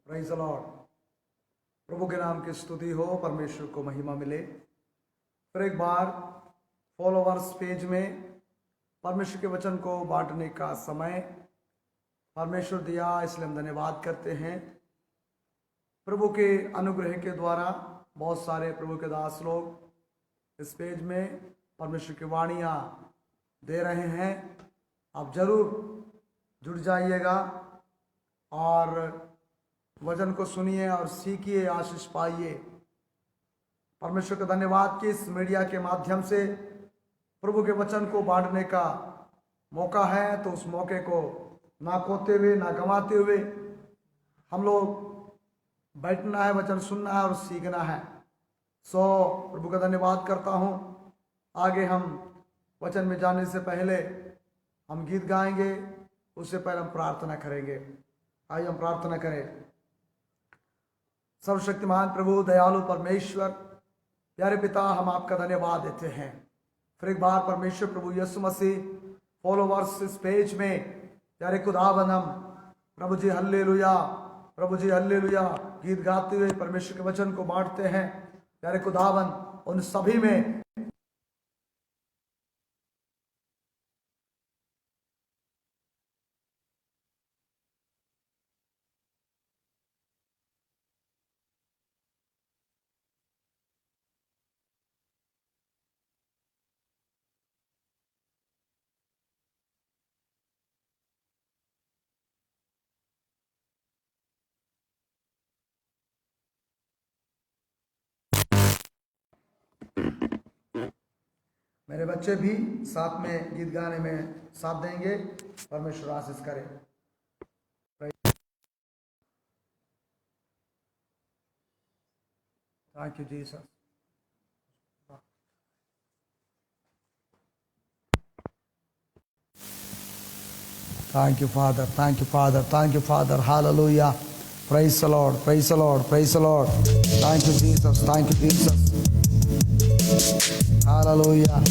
Praise the Lord. प्रभु के नाम की स्तुति हो, परमेश्वर को महिमा मिले। फिर एक बार फॉलोवर्स पेज में परमेश्वर के वचन को बांटने का समय परमेश्वर दिया, इसलिए हम धन्यवाद करते हैं। प्रभु के अनुग्रह के द्वारा बहुत सारे प्रभु के दास लोग इस पेज में परमेश्वर की वाणियाँ दे रहे हैं। आप जरूर जुड़ जाइएगा और वचन को सुनिए और सीखिए, आशीष पाइए। परमेश्वर का धन्यवाद कि इस मीडिया के माध्यम से प्रभु के वचन को बांटने का मौका है, तो उस मौके को ना खोते हुए ना गंवाते हुए हम लोग बैठना है, वचन सुनना है और सीखना है। प्रभु का धन्यवाद करता हूँ। आगे हम वचन में जाने से पहले हम गीत गाएंगे, उससे पहले हम प्रार्थना करेंगे। आइए हम प्रार्थना करें। सर्वशक्तिमान प्रभु, दयालु परमेश्वर, प्यारे पिता, हम आपका धन्यवाद देते हैं। फिर एक बार परमेश्वर प्रभु यीशु मसीह फॉलोवर्स इस पेज में प्यारे खुदावन हम प्रभु जी हल्लेलुया, प्रभु जी हल्लेलुया गीत गाते हुए परमेश्वर के वचन को बांटते हैं। प्यारे खुदावन उन सभी में मेरे बच्चे भी साथ में गीत गाने में साथ देंगे। परमेश्वर आशीष करे। Thank you Jesus. Thank you, Father. Thank you, Father. Thank you, Father. Hallelujah. Praise the Lord. Praise the Lord. Praise the Lord. Thank you, Jesus. Thank you, Jesus. Hallelujah.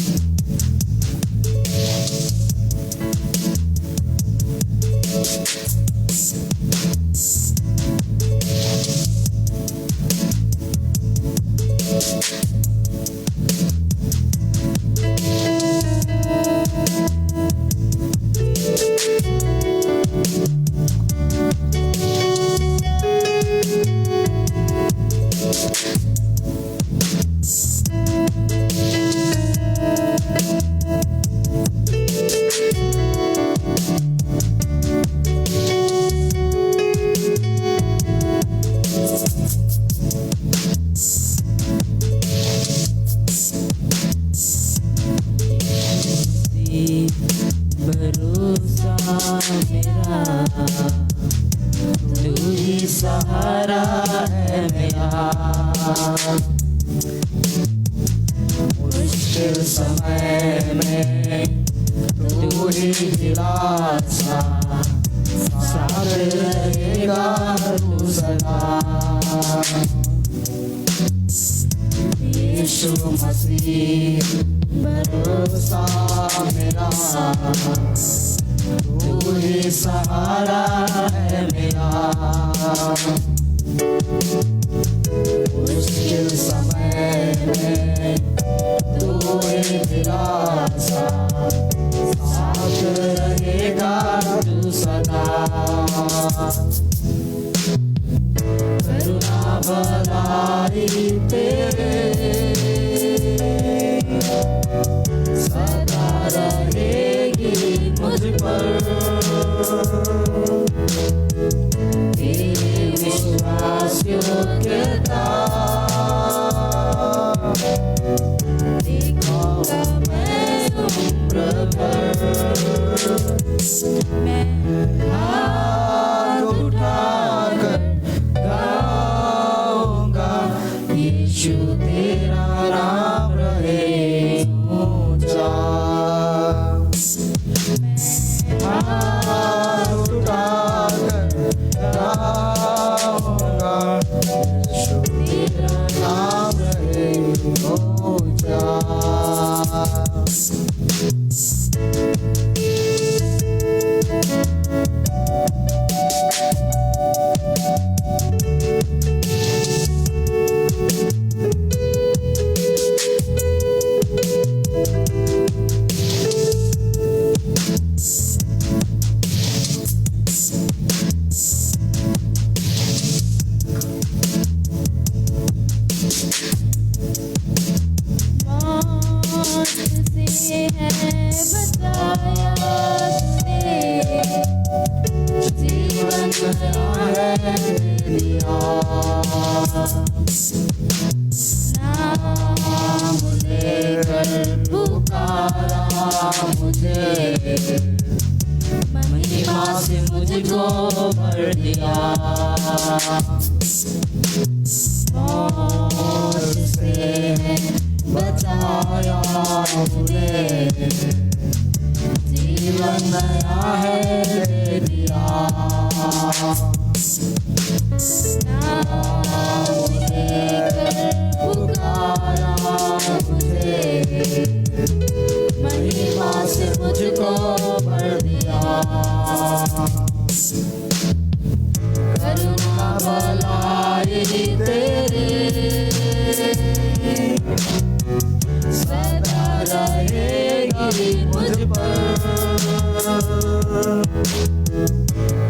नया है दिया। नाम लेकर पुकारा मुझे, महिमा से मुझको भर दिया। मौत से बचाया मुझे, जीवन नया है दे दिया। नाम लेकर पुकारा मुझे, महिमा से मुझको भर दिया। करुणा भलाई तेरी सदा रहेगी मुझ पर,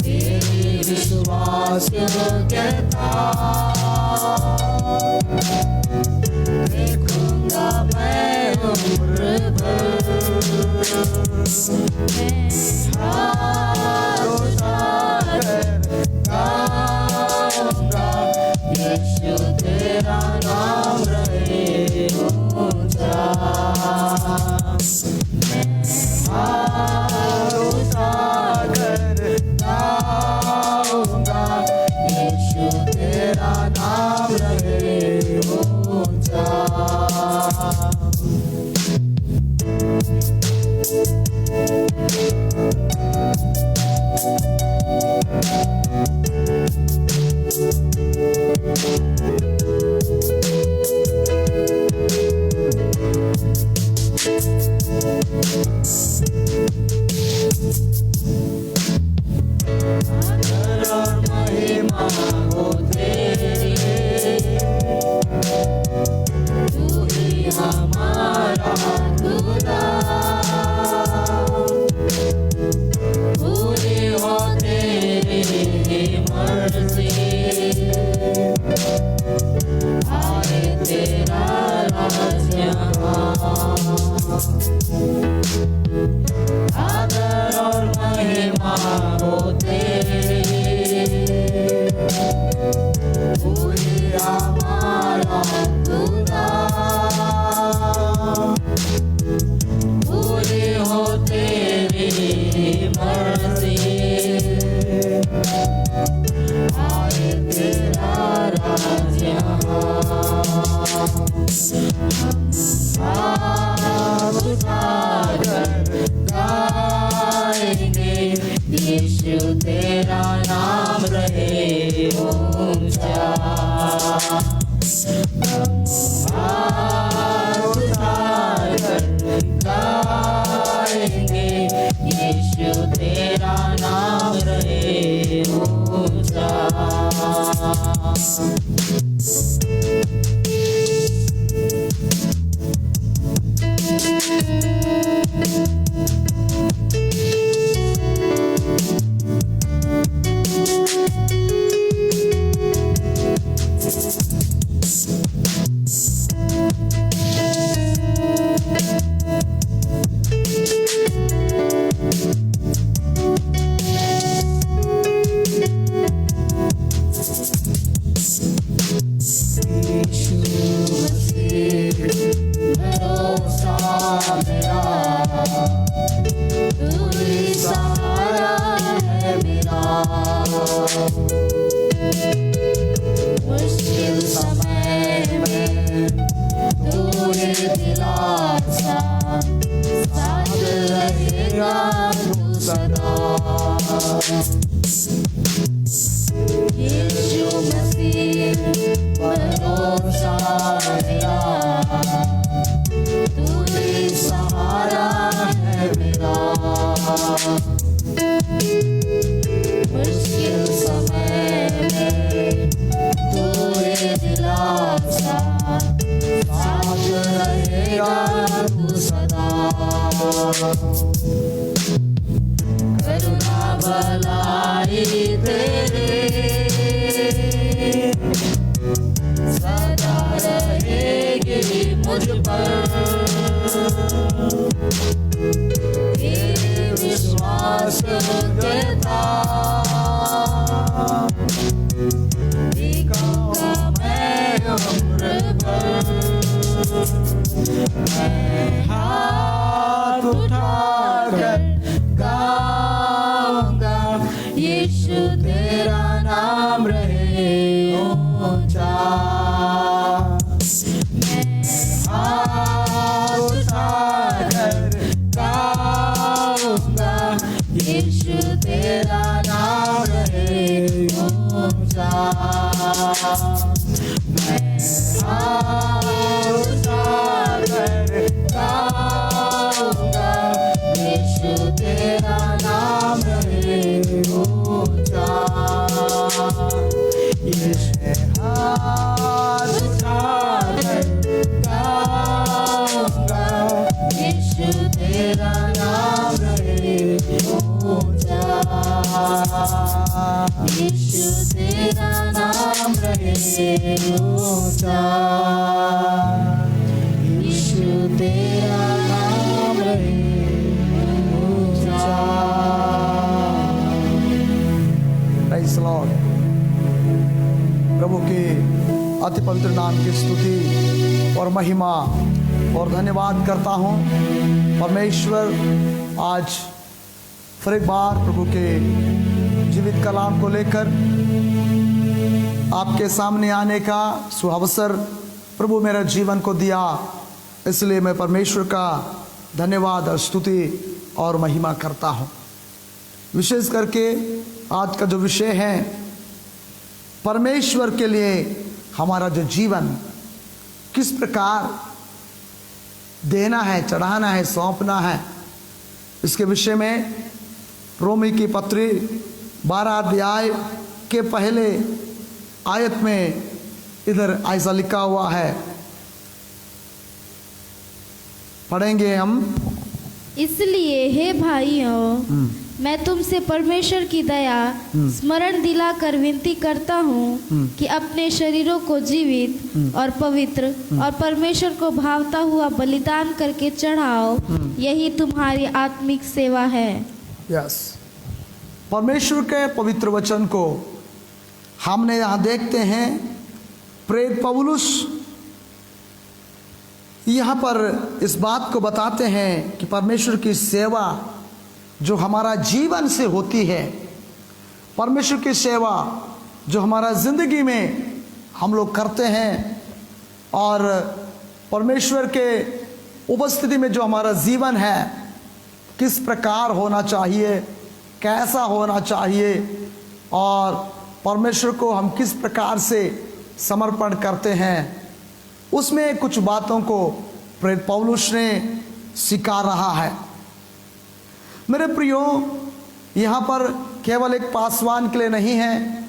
तेरी विश्वास कहता देखूंगा मैं उम्र भर। हाथ उठाकर गाऊंगा, यीशु तेरा नाम रहे ऊंचा। हाथ उठाकर गाऊंगा, यीशु तेरा नाम रहे ऊंचा। आदर और महिमा हो तेरी, तू ही हमारा खुदा। पूरी हो तेरी मर्जी, आए तेरा राज यहाँ। आदर और महिमा हो तेरी, तू ही हमारा खुदा। पूरी हो तेरी मर्जी, आए तेरा राज यहाँ। हाथ उठाकर गाएंगे, यीशु तेरा नाम रहे ऊंचा। हाथ उठाकर गाएंगे, यीशु तेरा नाम रहे ऊंचा। मुश्किल समय में तू ही दिलासा, साथ रहेगा तू सदा। यीशु मसीह भरोसा मेरा, तू ही सहारा है मेरा। मुश्किल समय में तू ही दिलासा, साथ रहेगा तू सदा। करुणा भलाई तेरी सदा रहेगी मुझ पर, तेरे विश्वास देता हाथ उठाकर गाऊंगा, यीशु तेरा नाम रहे ऊंचा। मैं हाथ उठाकर गाऊंगा, यीशु तेरा नाम रहे ऊंचा। मैं हाथ उठाकर गाऊंगा, यीशु तेरा नाम रहे ऊंचा। यीशु हाथ उठाकर गाऊंगा, यीशु तेरा नाम रहे ऊंचा। यीशु तेरा नाम रहे ऊंचा। यीशु तेरा नाम रहे ऊंचा। Praise the Lord. प्रभु के अति पवित्र नाम की स्तुति और महिमा और धन्यवाद करता हूँ। परमेश्वर आज फिर एक बार प्रभु के जीवित कलाम को लेकर आपके सामने आने का सुअवसर प्रभु मेरे जीवन को दिया, इसलिए मैं परमेश्वर का धन्यवाद और स्तुति और महिमा करता हूँ। विशेष करके आज का जो विषय है, परमेश्वर के लिए हमारा जो जीवन किस प्रकार देना है, चढ़ाना है, सौंपना है, इसके विषय में रोमी की पत्री 12 अध्याय के पहले आयत में इधर ऐसा लिखा हुआ है, पढ़ेंगे हम। इसलिए हे भाइयों, मैं तुमसे परमेश्वर की दया स्मरण दिलाकर विनती करता हूँ कि अपने शरीरों को जीवित और पवित्र और परमेश्वर को भावता हुआ बलिदान करके चढ़ाओ, यही तुम्हारी आत्मिक सेवा है। यस, परमेश्वर के पवित्र वचन को हमने यहाँ देखते हैं। प्रेरित पौलुस यहाँ पर इस बात को बताते हैं कि परमेश्वर की सेवा जो हमारा जीवन से होती है, परमेश्वर की सेवा जो हमारा ज़िंदगी में हम लोग करते हैं, और परमेश्वर के उपस्थिति में जो हमारा जीवन है किस प्रकार होना चाहिए, कैसा होना चाहिए, और परमेश्वर को हम किस प्रकार से समर्पण करते हैं, उसमें कुछ बातों को प्रेरित पौलुस ने सिखा रहा है। मेरे प्रियो, यहाँ पर केवल एक पासवान के लिए नहीं है,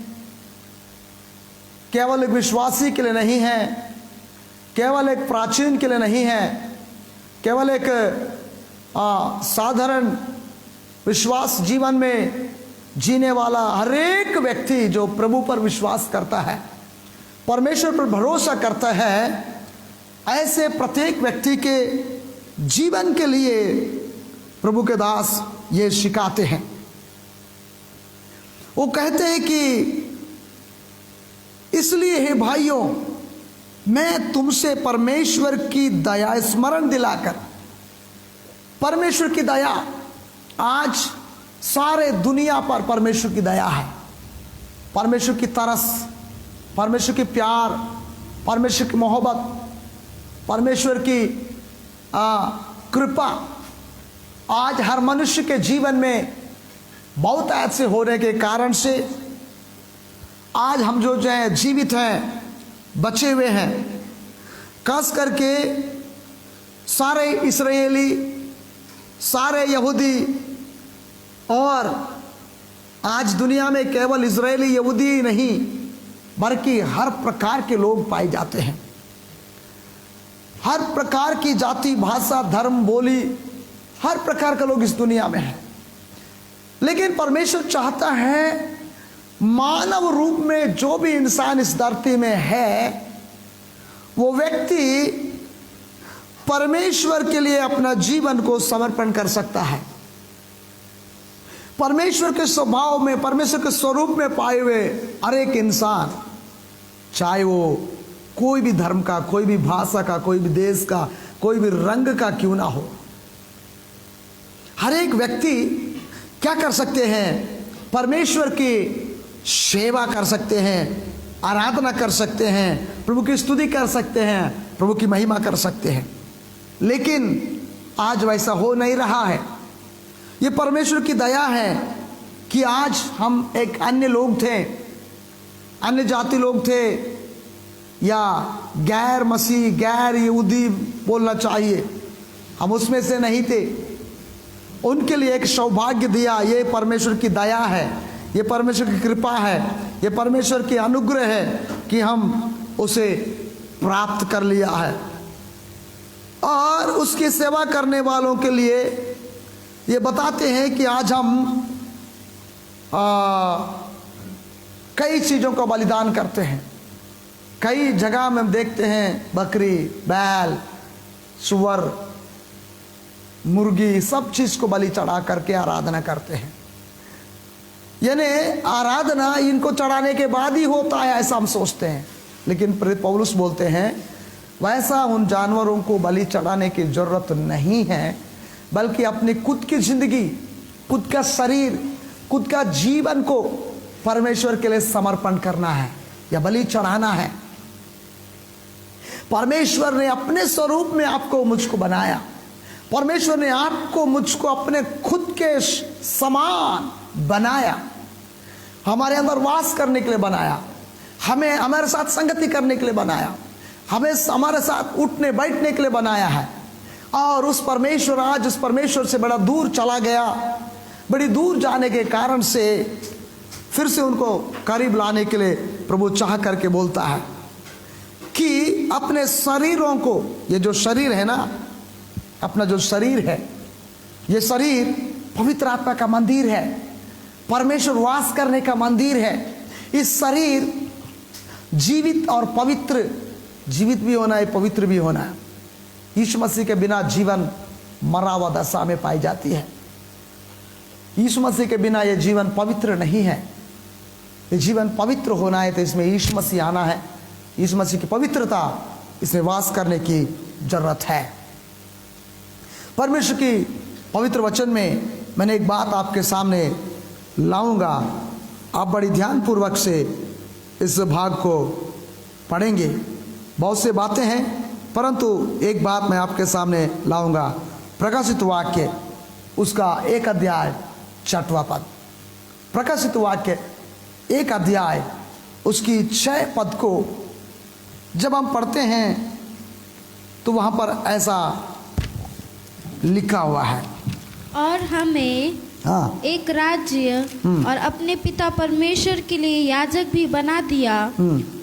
केवल एक विश्वासी के लिए नहीं है, केवल एक प्राचीन के लिए नहीं है, केवल एक साधारण विश्वास जीवन में जीने वाला हर एक व्यक्ति जो प्रभु पर विश्वास करता है, परमेश्वर पर भरोसा करता है, ऐसे प्रत्येक व्यक्ति के जीवन के लिए प्रभु के दास ये सिखाते हैं। वो कहते हैं कि इसलिए हे भाइयों, मैं तुमसे परमेश्वर की दया स्मरण दिलाकर, परमेश्वर की दया, आज सारे दुनिया पर परमेश्वर की दया है, परमेश्वर की तरस, परमेश्वर की प्यार, परमेश्वर की मोहब्बत, परमेश्वर की कृपा आज हर मनुष्य के जीवन में बहुत ऐसे होने के कारण से आज हम जो है जीवित हैं, बचे हुए हैं। खास करके सारे इस्राएली, सारे यहूदी, और आज दुनिया में केवल इस्राएली यहूदी ही नहीं बल्कि हर प्रकार के लोग पाए जाते हैं। हर प्रकार की जाति, भाषा, धर्म, बोली, हर प्रकार के लोग इस दुनिया में हैं। लेकिन परमेश्वर चाहता है मानव रूप में जो भी इंसान इस धरती में है, वो व्यक्ति परमेश्वर के लिए अपना जीवन को समर्पण कर सकता है। परमेश्वर के स्वभाव में, परमेश्वर के स्वरूप में पाए हुए हर एक इंसान, चाहे वो कोई भी धर्म का, कोई भी भाषा का, कोई भी देश का, कोई भी रंग का क्यों ना हो। हर एक व्यक्ति क्या कर सकते हैं? परमेश्वर की सेवा कर सकते हैं, आराधना कर सकते हैं, प्रभु की स्तुति कर सकते हैं, प्रभु की महिमा कर सकते हैं। लेकिन आज वैसा हो नहीं रहा है। ये परमेश्वर की दया है कि आज हम एक अन्य लोग थे, अन्य जाति लोग थे, या गैर मसीह, गैर यहूदी बोलना चाहिए, हम उसमें से नहीं थे। उनके लिए एक सौभाग्य दिया। ये परमेश्वर की दया है, ये परमेश्वर की कृपा है, ये परमेश्वर की अनुग्रह है कि हम उसे प्राप्त कर लिया है। और उसकी सेवा करने वालों के लिए ये बताते हैं कि आज हम कई चीज़ों का बलिदान करते हैं। कई जगह में हम देखते हैं बकरी, बैल, सुअर, मुर्गी, सब चीज़ को बलि चढ़ा करके आराधना करते हैं। यानी आराधना इनको चढ़ाने के बाद ही होता है, ऐसा हम सोचते हैं। लेकिन प्रेरित पौलुस बोलते हैं वैसा उन जानवरों को बलि चढ़ाने की जरूरत नहीं है, बल्कि अपनी खुद की जिंदगी, खुद का शरीर, खुद का जीवन को परमेश्वर के लिए समर्पण करना है या बलि चढ़ाना है। परमेश्वर ने अपने स्वरूप में आपको मुझको बनाया। परमेश्वर ने आपको मुझको अपने खुद के समान बनाया, हमारे अंदर वास करने के लिए बनाया, हमें हमारे साथ संगति करने के लिए बनाया, हमें हमारे साथ उठने बैठने के लिए बनाया है। और उस परमेश्वर आज उस परमेश्वर से बड़ा दूर चला गया। बड़ी दूर जाने के कारण से फिर से उनको करीब लाने के लिए प्रभु चाह करके बोलता है कि अपने शरीरों को, ये जो शरीर है ना, अपना जो शरीर है, ये शरीर पवित्र आत्मा का मंदिर है, परमेश्वर वास करने का मंदिर है। इस शरीर जीवित और पवित्र, जीवित भी होना है, पवित्र भी होना है। यीशु मसीह के बिना जीवन मरा हुआ दशा में पाई जाती है। यीशु मसीह के बिना ये जीवन पवित्र नहीं है। ये जीवन पवित्र होना है तो इसमें यीशु मसीह आना है। यीशु मसीह की पवित्रता, इसमें वास करने की जरूरत है। परमेश्वर की पवित्र वचन में मैंने एक बात आपके सामने लाऊंगा। आप बड़ी ध्यानपूर्वक से इस भाग को पढ़ेंगे। बहुत से बातें हैं, परंतु एक बात मैं आपके सामने लाऊंगा। प्रकाशित वाक्य उसका 1 अध्याय 6वां पद। प्रकाशित वाक्य 1 अध्याय उसकी 6 पद को जब हम पढ़ते हैं तो वहाँ पर ऐसा लिखा हुआ है, और हमें एक राज्य और अपने पिता परमेश्वर के लिए याजक भी बना दिया।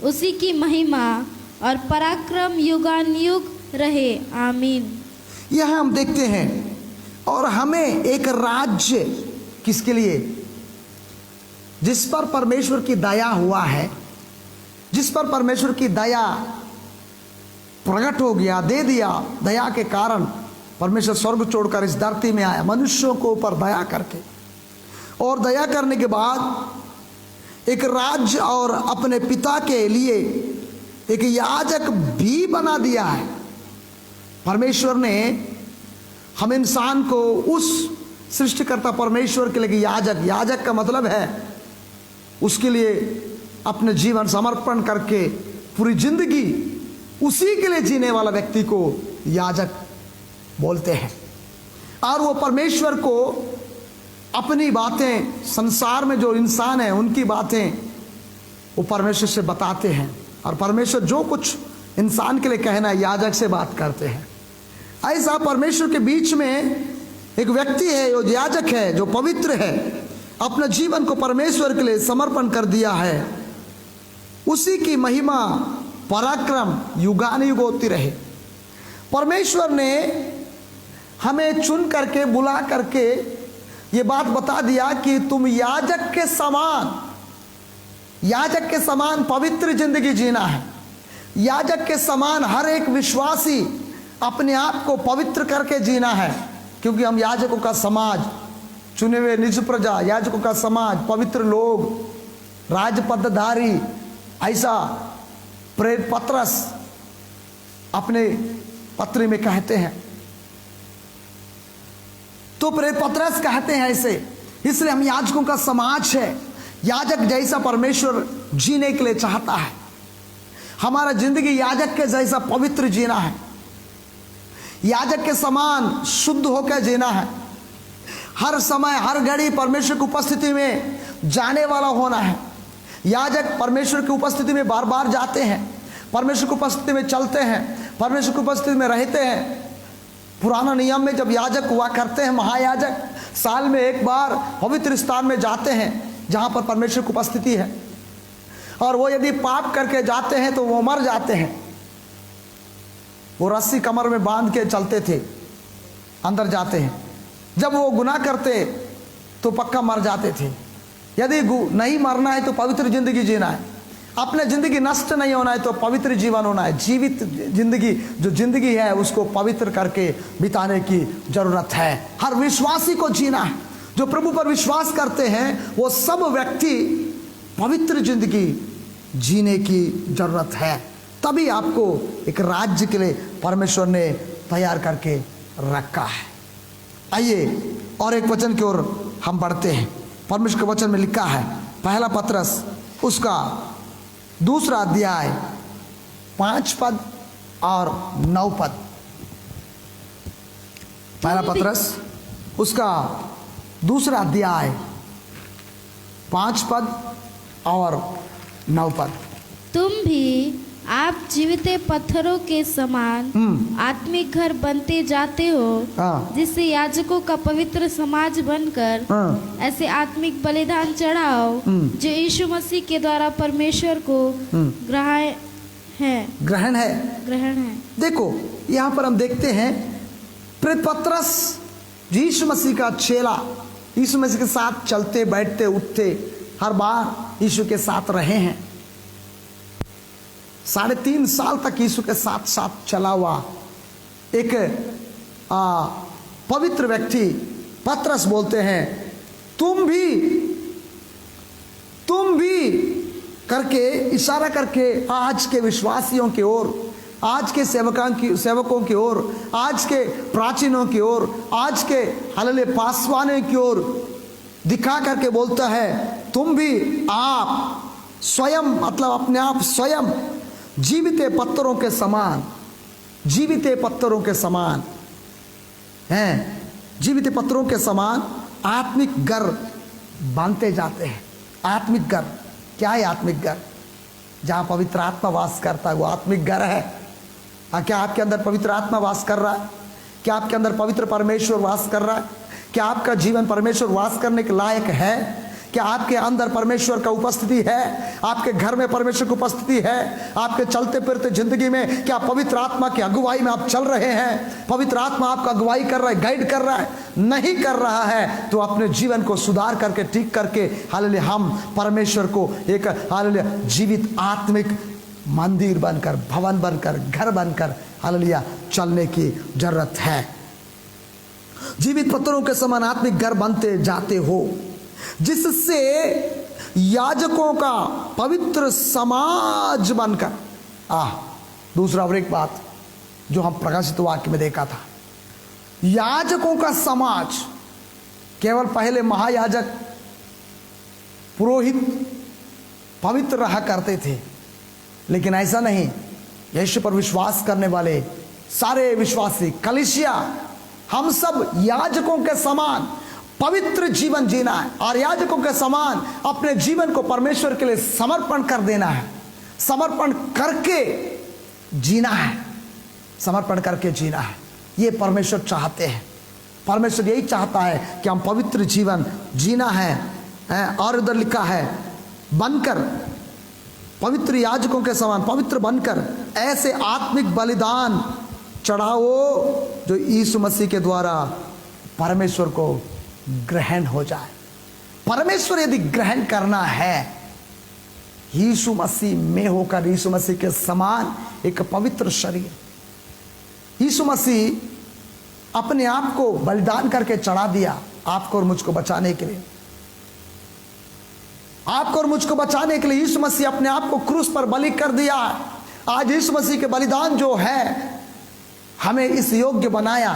उसी की महिमा और पराक्रम युगानुयुग रहे, आमीन। यह हम देखते हैं। और हमें एक राज्य, किसके लिए? जिस पर परमेश्वर की दया हुआ है, जिस पर परमेश्वर की दया प्रकट हो गया, दे दिया। दया के कारण परमेश्वर स्वर्ग छोड़कर इस धरती में आया, मनुष्यों को ऊपर दया करके। और दया करने के बाद एक राज्य और अपने पिता के लिए एक याजक भी बना दिया है। परमेश्वर ने हम इंसान को उस सृष्टिकर्ता परमेश्वर के लिए याजक, याजक का मतलब है उसके लिए अपने जीवन समर्पण करके पूरी जिंदगी उसी के लिए जीने वाला व्यक्ति को याजक बोलते हैं। और वो परमेश्वर को अपनी बातें, संसार में जो इंसान है उनकी बातें वो परमेश्वर से बताते हैं। और परमेश्वर जो कुछ इंसान के लिए कहना है याजक से बात करते हैं। ऐसा परमेश्वर के बीच में एक व्यक्ति है जो याजक है, जो पवित्र है, अपने जीवन को परमेश्वर के लिए समर्पण कर दिया है। उसी की महिमा पराक्रम युगानुयुग होती रहे। परमेश्वर ने हमें चुन करके, बुला करके ये बात बता दिया कि तुम याजक के समान पवित्र जिंदगी जीना है। याजक के समान हर एक विश्वासी अपने आप को पवित्र करके जीना है, क्योंकि हम याजकों का समाज, चुने हुए निज प्रजा, याजकों का समाज, पवित्र लोग, राजपदधारी। ऐसा प्रेरित पत्रस अपने पत्री में कहते हैं। तो प्रेरित पतरस कहते हैं ऐसे, इसलिए हम याजकों का समाज है। याजक जैसा परमेश्वर जीने के लिए चाहता है। हमारा जिंदगी याजक के जैसा पवित्र जीना है, याजक के समान शुद्ध होकर जीना है। हर समय हर घड़ी परमेश्वर की उपस्थिति में जाने वाला होना है। याजक परमेश्वर की उपस्थिति में बार बार जाते हैं, परमेश्वर की उपस्थिति में चलते हैं, परमेश्वर की उपस्थिति में रहते हैं। पुराना नियम में जब याजक हुआ करते हैं, महायाजक साल में एक बार पवित्र स्थान में जाते हैं जहां पर परमेश्वर की उपस्थिति है। और वो यदि पाप करके जाते हैं तो वो मर जाते हैं। वो रस्सी कमर में बांध के चलते थे, अंदर जाते हैं। जब वो गुनाह करते तो पक्का मर जाते थे। यदि नहीं मरना है तो पवित्र जिंदगी जीना है, अपने जिंदगी नष्ट नहीं होना है तो पवित्र जीवन होना है। जीवित जिंदगी जो जिंदगी है उसको पवित्र करके बिताने की जरूरत है। हर विश्वासी को जीना है। जो प्रभु पर विश्वास करते हैं वो सब व्यक्ति पवित्र जिंदगी जीने की जरूरत है। तभी आपको एक राज्य के लिए परमेश्वर ने तैयार करके रखा है। आइए और एक वचन की ओर हम बढ़ते हैं। परमेश्वर के वचन में लिखा है, पहला पतरस उसका 2 अध्याय 5 पद और 9 पद। पहला पतरस उसका 2 अध्याय 5 पद और 9 पद। तुम भी आप जीवित पत्थरों के समान आत्मिक घर बनते जाते हो, हाँ। जिससे याजकों का पवित्र समाज बनकर हाँ। ऐसे आत्मिक बलिदान चढ़ाओ जो यीशु मसीह के द्वारा परमेश्वर को ग्रहण है। देखो यहाँ पर हम देखते हैं प्रेरित पतरस यीशु मसीह का चेला, यीशु मसीह के साथ चलते बैठते उठते हर बार यीशु के साथ रहे हैं। 3.5 साल तक यीशु के साथ साथ चला हुआ एक पवित्र व्यक्ति पतरस बोलते हैं, तुम भी करके इशारा करके आज के विश्वासियों की ओर, आज के सेवकों की ओर, आज के प्राचीनों की ओर, आज के हालेलुया पासवाने की ओर दिखा करके बोलता है, तुम भी आप स्वयं मतलब अपने आप स्वयं जीवित पत्थरों के समान, जीवित पत्थरों के समान हैं, जीवित पत्थरों के समान आत्मिक घर बांधते जाते हैं। आत्मिक घर क्या है? आत्मिक घर जहाँ पवित्र आत्मा वास करता है वो आत्मिक घर है। क्या आपके अंदर पवित्र आत्मा वास कर रहा है? क्या आपके अंदर पवित्र परमेश्वर वास कर रहा है? क्या आपका जीवन परमेश्वर वास करने के लायक है? क्या आपके अंदर परमेश्वर का उपस्थिति है? आपके घर में परमेश्वर की उपस्थिति है? आपके चलते फिरते जिंदगी में क्या पवित्र आत्मा की अगुवाई में आप चल रहे हैं? पवित्र आत्मा आपका अगुवाई कर रहा है, गाइड कर रहा है? नहीं कर रहा है तो अपने जीवन को सुधार करके ठीक करके हालेलुया हम परमेश्वर को एक हालेलुया जीवित आत्मिक मंदिर बनकर, भवन बनकर, घर बनकर हालेलुया चलने की जरूरत है। जीवित पत्थरों के समान आत्मिक घर बनते जाते हो, जिससे याजकों का पवित्र समाज बनकर दूसरा और एक बात जो हम प्रकाशित वाक्य में देखा था, याजकों का समाज केवल पहले महायाजक पुरोहित पवित्र रहा करते थे, लेकिन ऐसा नहीं। यीशु पर विश्वास करने वाले सारे विश्वासी कलीसिया हम सब याजकों के समान पवित्र जीवन जीना है और याजकों के समान अपने जीवन को परमेश्वर के लिए समर्पण कर देना है, समर्पण करके जीना है, समर्पण करके जीना है। ये परमेश्वर चाहते हैं। परमेश्वर यही चाहता है कि हम पवित्र जीवन जीना है। और उधर लिखा है बनकर पवित्र याजकों के समान पवित्र बनकर ऐसे आत्मिक बलिदान चढ़ाओ जो यीशु मसीह के द्वारा परमेश्वर को ग्रहण हो जाए। परमेश्वर यदि ग्रहण करना है, यीशु मसीह में होकर यीशु मसीह के समान एक पवित्र शरीर, यीशु मसीह अपने आप को बलिदान करके चढ़ा दिया आपको और मुझको बचाने के लिए। आपको और मुझको बचाने के लिए यीशु मसीह अपने आप को क्रूस पर बलि कर दिया। आज यीशु मसीह के बलिदान जो है हमें इस योग्य बनाया।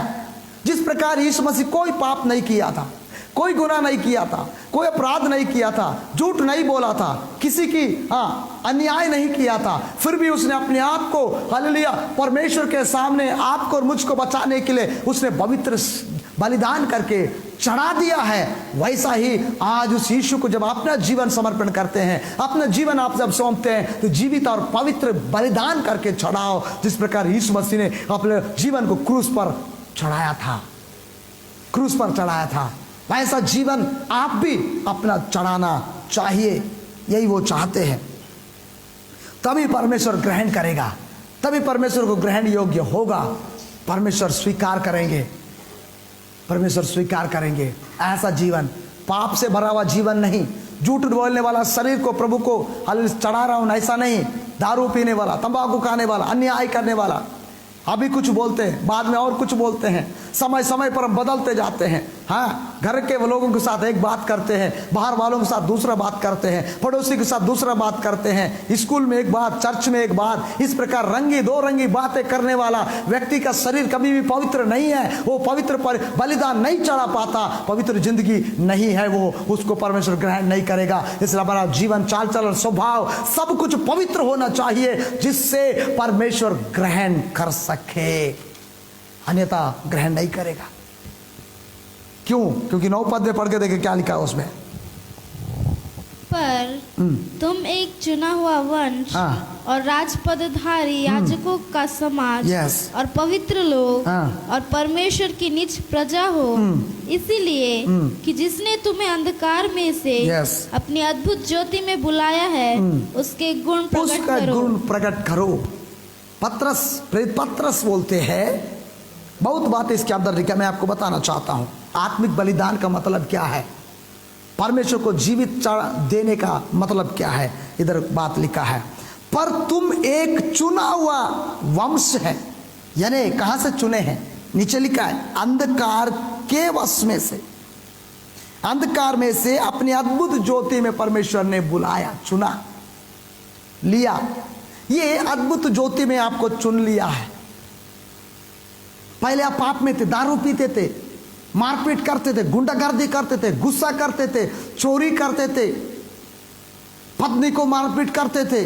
जिस प्रकार यीशु मसीह कोई पाप नहीं किया था, कोई गुनाह नहीं किया था, कोई अपराध नहीं किया था, झूठ नहीं बोला था, किसी की अन्याय नहीं किया था, फिर भी उसने अपने आप को हालेलुया परमेश्वर के सामने आपको और मुझको बचाने के लिए उसने पवित्र बलिदान करके चढ़ा दिया है। वैसा ही आज उस यीशु को जब अपना जीवन समर्पण करते हैं, अपना जीवन आप जब सौंपते हैं, तो जीवित और पवित्र बलिदान करके चढ़ाओ, जिस प्रकार यीशु मसीह ने अपने जीवन को क्रूस पर चढ़ाया था, क्रूस पर चढ़ाया था। वैसा जीवन आप भी अपना चढ़ाना चाहिए। यही वो चाहते हैं। तभी परमेश्वर ग्रहण करेगा, तभी परमेश्वर को ग्रहण योग्य होगा। परमेश्वर स्वीकार करेंगे, परमेश्वर स्वीकार करेंगे। ऐसा जीवन, पाप से भरा हुआ जीवन नहीं, झूठ बोलने वाला शरीर को प्रभु को चढ़ा रहा हूं ऐसा नहीं, दारू पीने वाला, तंबाकू खाने वाला, अन्याय करने वाला, अभी कुछ बोलते हैं, बाद में और कुछ बोलते हैं, समय समय पर हम बदलते जाते हैं। हाँ, घर के लोगों के साथ एक बात करते हैं, बाहर वालों के साथ दूसरा बात करते हैं, पड़ोसी के साथ दूसरा बात करते हैं, स्कूल में एक बात, चर्च में एक बात। इस प्रकार रंगी दो रंगी बातें करने वाला व्यक्ति का शरीर कभी भी पवित्र नहीं है। वो पवित्र पर बलिदान नहीं चढ़ा पाता, पवित्र जिंदगी नहीं है वो, उसको परमेश्वर ग्रहण नहीं करेगा। इसलिए हमारा जीवन, चाल चलन, स्वभाव सब कुछ पवित्र होना चाहिए, जिससे परमेश्वर ग्रहण कर सके, अन्यथा ग्रहण नहीं करेगा। क्यों? क्योंकि 9 पद में पढ़ के देखे क्या लिखा है उसमें। पर तुम एक चुना हुआ वंश और राजपदधारी याजकों का समाज और पवित्र लोग और परमेश्वर की निज प्रजा हो, इसीलिए कि जिसने तुम्हें अंधकार में से अपनी अद्भुत ज्योति में बुलाया है, उसके गुण प्रकट करो। पत्रस, प्रेरित पत्रस बोलते हैं, बहुत बात इसके अंदर लिखा, मैं आपको बताना चाहता हूं। आत्मिक बलिदान का मतलब क्या है, परमेश्वर को जीवित देने का मतलब क्या है, इधर बात लिखा है। पर तुम एक चुना हुआ वंश है, यानी कहां से चुने हैं? नीचे लिखा है अंधकार के वश में से, अंधकार में से अपनी अद्भुत ज्योति में परमेश्वर ने बुलाया, चुना, लिया। ये अद्भुत ज्योति में आपको चुन लिया है। पहले आप पाप में थे, दारू पीते थे, मारपीट करते थे, गुंडागर्दी करते थे, गुस्सा करते थे, चोरी करते थे, पत्नी को मारपीट करते थे,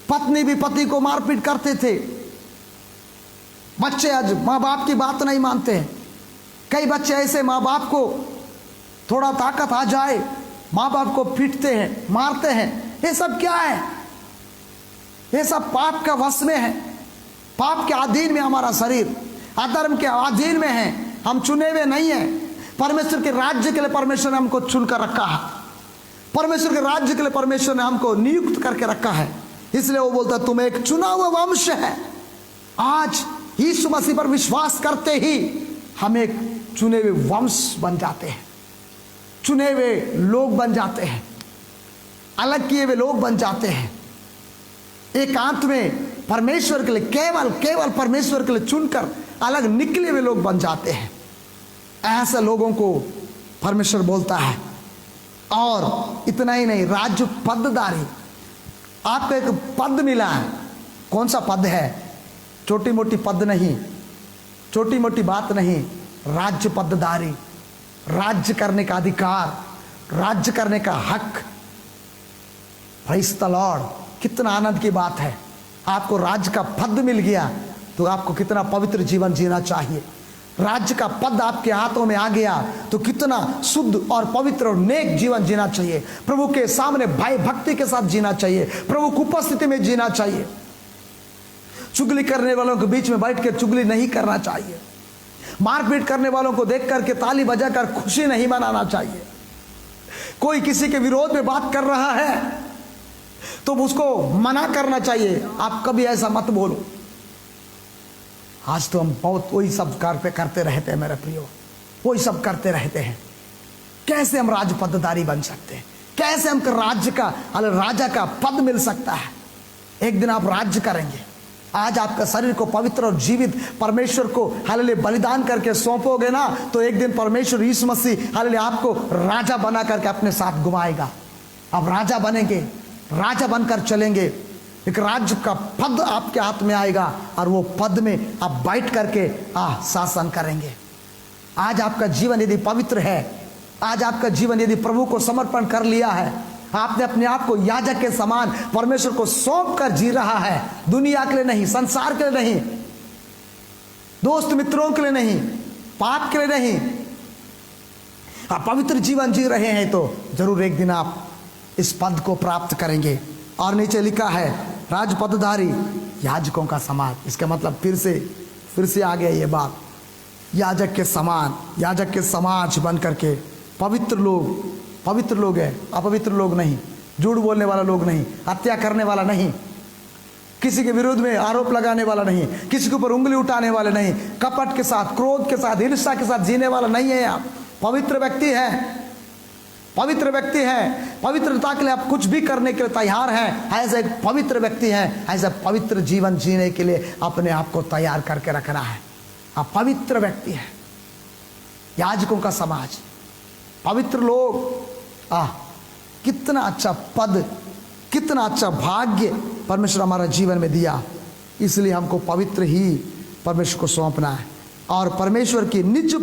पत्नी भी पति को मारपीट करते थे। बच्चे आज माँ बाप की बात नहीं मानते हैं। कई बच्चे ऐसे माँ बाप को थोड़ा ताकत आ जाए, माँ बाप को पीटते हैं, मारते हैं। ये सब क्या है? ये सब पाप का वश में है, पाप के अधीन में हमारा शरीर, अधर्म के अधीन में है। हम चुने हुए नहीं है। परमेश्वर के राज्य के लिए परमेश्वर ने हमको चुनकर रखा है, परमेश्वर के राज्य के लिए परमेश्वर ने हमको नियुक्त करके रखा है। इसलिए वो बोलता तुम एक चुना हुआ वंश है। आज यीशु मसीह पर विश्वास करते ही हम एक चुने हुए वंश बन जाते हैं, चुने हुए लोग बन जाते हैं, अलग किए हुए लोग बन जाते हैं। एकांत में परमेश्वर के लिए, केवल केवल परमेश्वर के लिए चुनकर अलग निकले हुए लोग बन जाते हैं। ऐसे लोगों को परमेश्वर बोलता है। और इतना ही नहीं, राज्य पदधारी, आपको एक पद मिला है। कौन सा पद है? छोटी मोटी पद नहीं, छोटी मोटी बात नहीं, राज्य पदधारी, राज्य करने का अधिकार, राज्य करने का हक। प्रेज़ द लॉर्ड, कितना आनंद की बात है। आपको राज्य का पद मिल गया तो आपको कितना पवित्र जीवन जीना चाहिए। राज्य का पद आपके हाथों में आ गया तो कितना शुद्ध और पवित्र और नेक जीवन जीना चाहिए। प्रभु के सामने भय भक्ति के साथ जीना चाहिए, प्रभु की उपस्थिति में जीना चाहिए। चुगली करने वालों के बीच में बैठ के चुगली नहीं करना चाहिए। मारपीट करने वालों को देख करके ताली बजाकर खुशी नहीं मनाना चाहिए। कोई किसी के विरोध में बात कर रहा है तो उसको मना करना चाहिए, आप कभी ऐसा मत बोलो। आज तो हम बहुत वही सब करते रहते हैं मेरे प्रियो, वही सब करते रहते हैं। कैसे हम राज पदधारी बन सकते हैं? कैसे हमको राज्य का, राजा का पद मिल सकता है? एक दिन आप राज्य करेंगे। आज आपका शरीर को पवित्र और जीवित परमेश्वर को हालेलुया बलिदान करके सौंपोगे ना, तो एक दिन परमेश्वर यीशु मसीह हालेलुया आपको राजा बना करके अपने साथ घुमाएगा। आप राजा बनेंगे, राजा बनकर चलेंगे। एक राज्य का पद आपके हाथ में आएगा और वो पद में आप बैठ करके शासन करेंगे। आज आपका जीवन यदि पवित्र है, आज आपका जीवन यदि प्रभु को समर्पण कर लिया है, आपने अपने आप को याजक के समान परमेश्वर को सौंप कर जी रहा है, दुनिया के लिए नहीं, संसार के लिए नहीं, दोस्त मित्रों के लिए नहीं, पाप के लिए नहीं, आप पवित्र जीवन जी रहे हैं तो जरूर एक दिन आप इस पद को प्राप्त करेंगे। और नीचे लिखा है राजपदधारी याजकों का समाज। इसका मतलब फिर से आ गया ये बात, याजक के समान, याजक के समाज बन करके पवित्र लोग है, अपवित्र लोग नहीं, झूठ बोलने वाला लोग नहीं, हत्या करने वाला नहीं, किसी के विरोध में आरोप लगाने वाला नहीं, किसी के ऊपर उंगली उठाने वाले नहीं, कपट के साथ, क्रोध के साथ, ईर्ष्या के साथ जीने वाला नहीं है। आप पवित्र व्यक्ति हैं, पवित्र व्यक्ति हैं, पवित्रता के लिए आप कुछ भी करने के लिए तैयार हैं। ऐसे एक पवित्र व्यक्ति हैं, ऐसा पवित्र जीवन जीने के लिए अपने आप को तैयार करके रखना है। आप पवित्र व्यक्ति हैं, याजकों का समाज, पवित्र लोग। कितना अच्छा पद, कितना अच्छा भाग्य परमेश्वर हमारा जीवन में दिया। इसलिए हमको पवित्र ही परमेश्वर को सौंपना है। और परमेश्वर की निज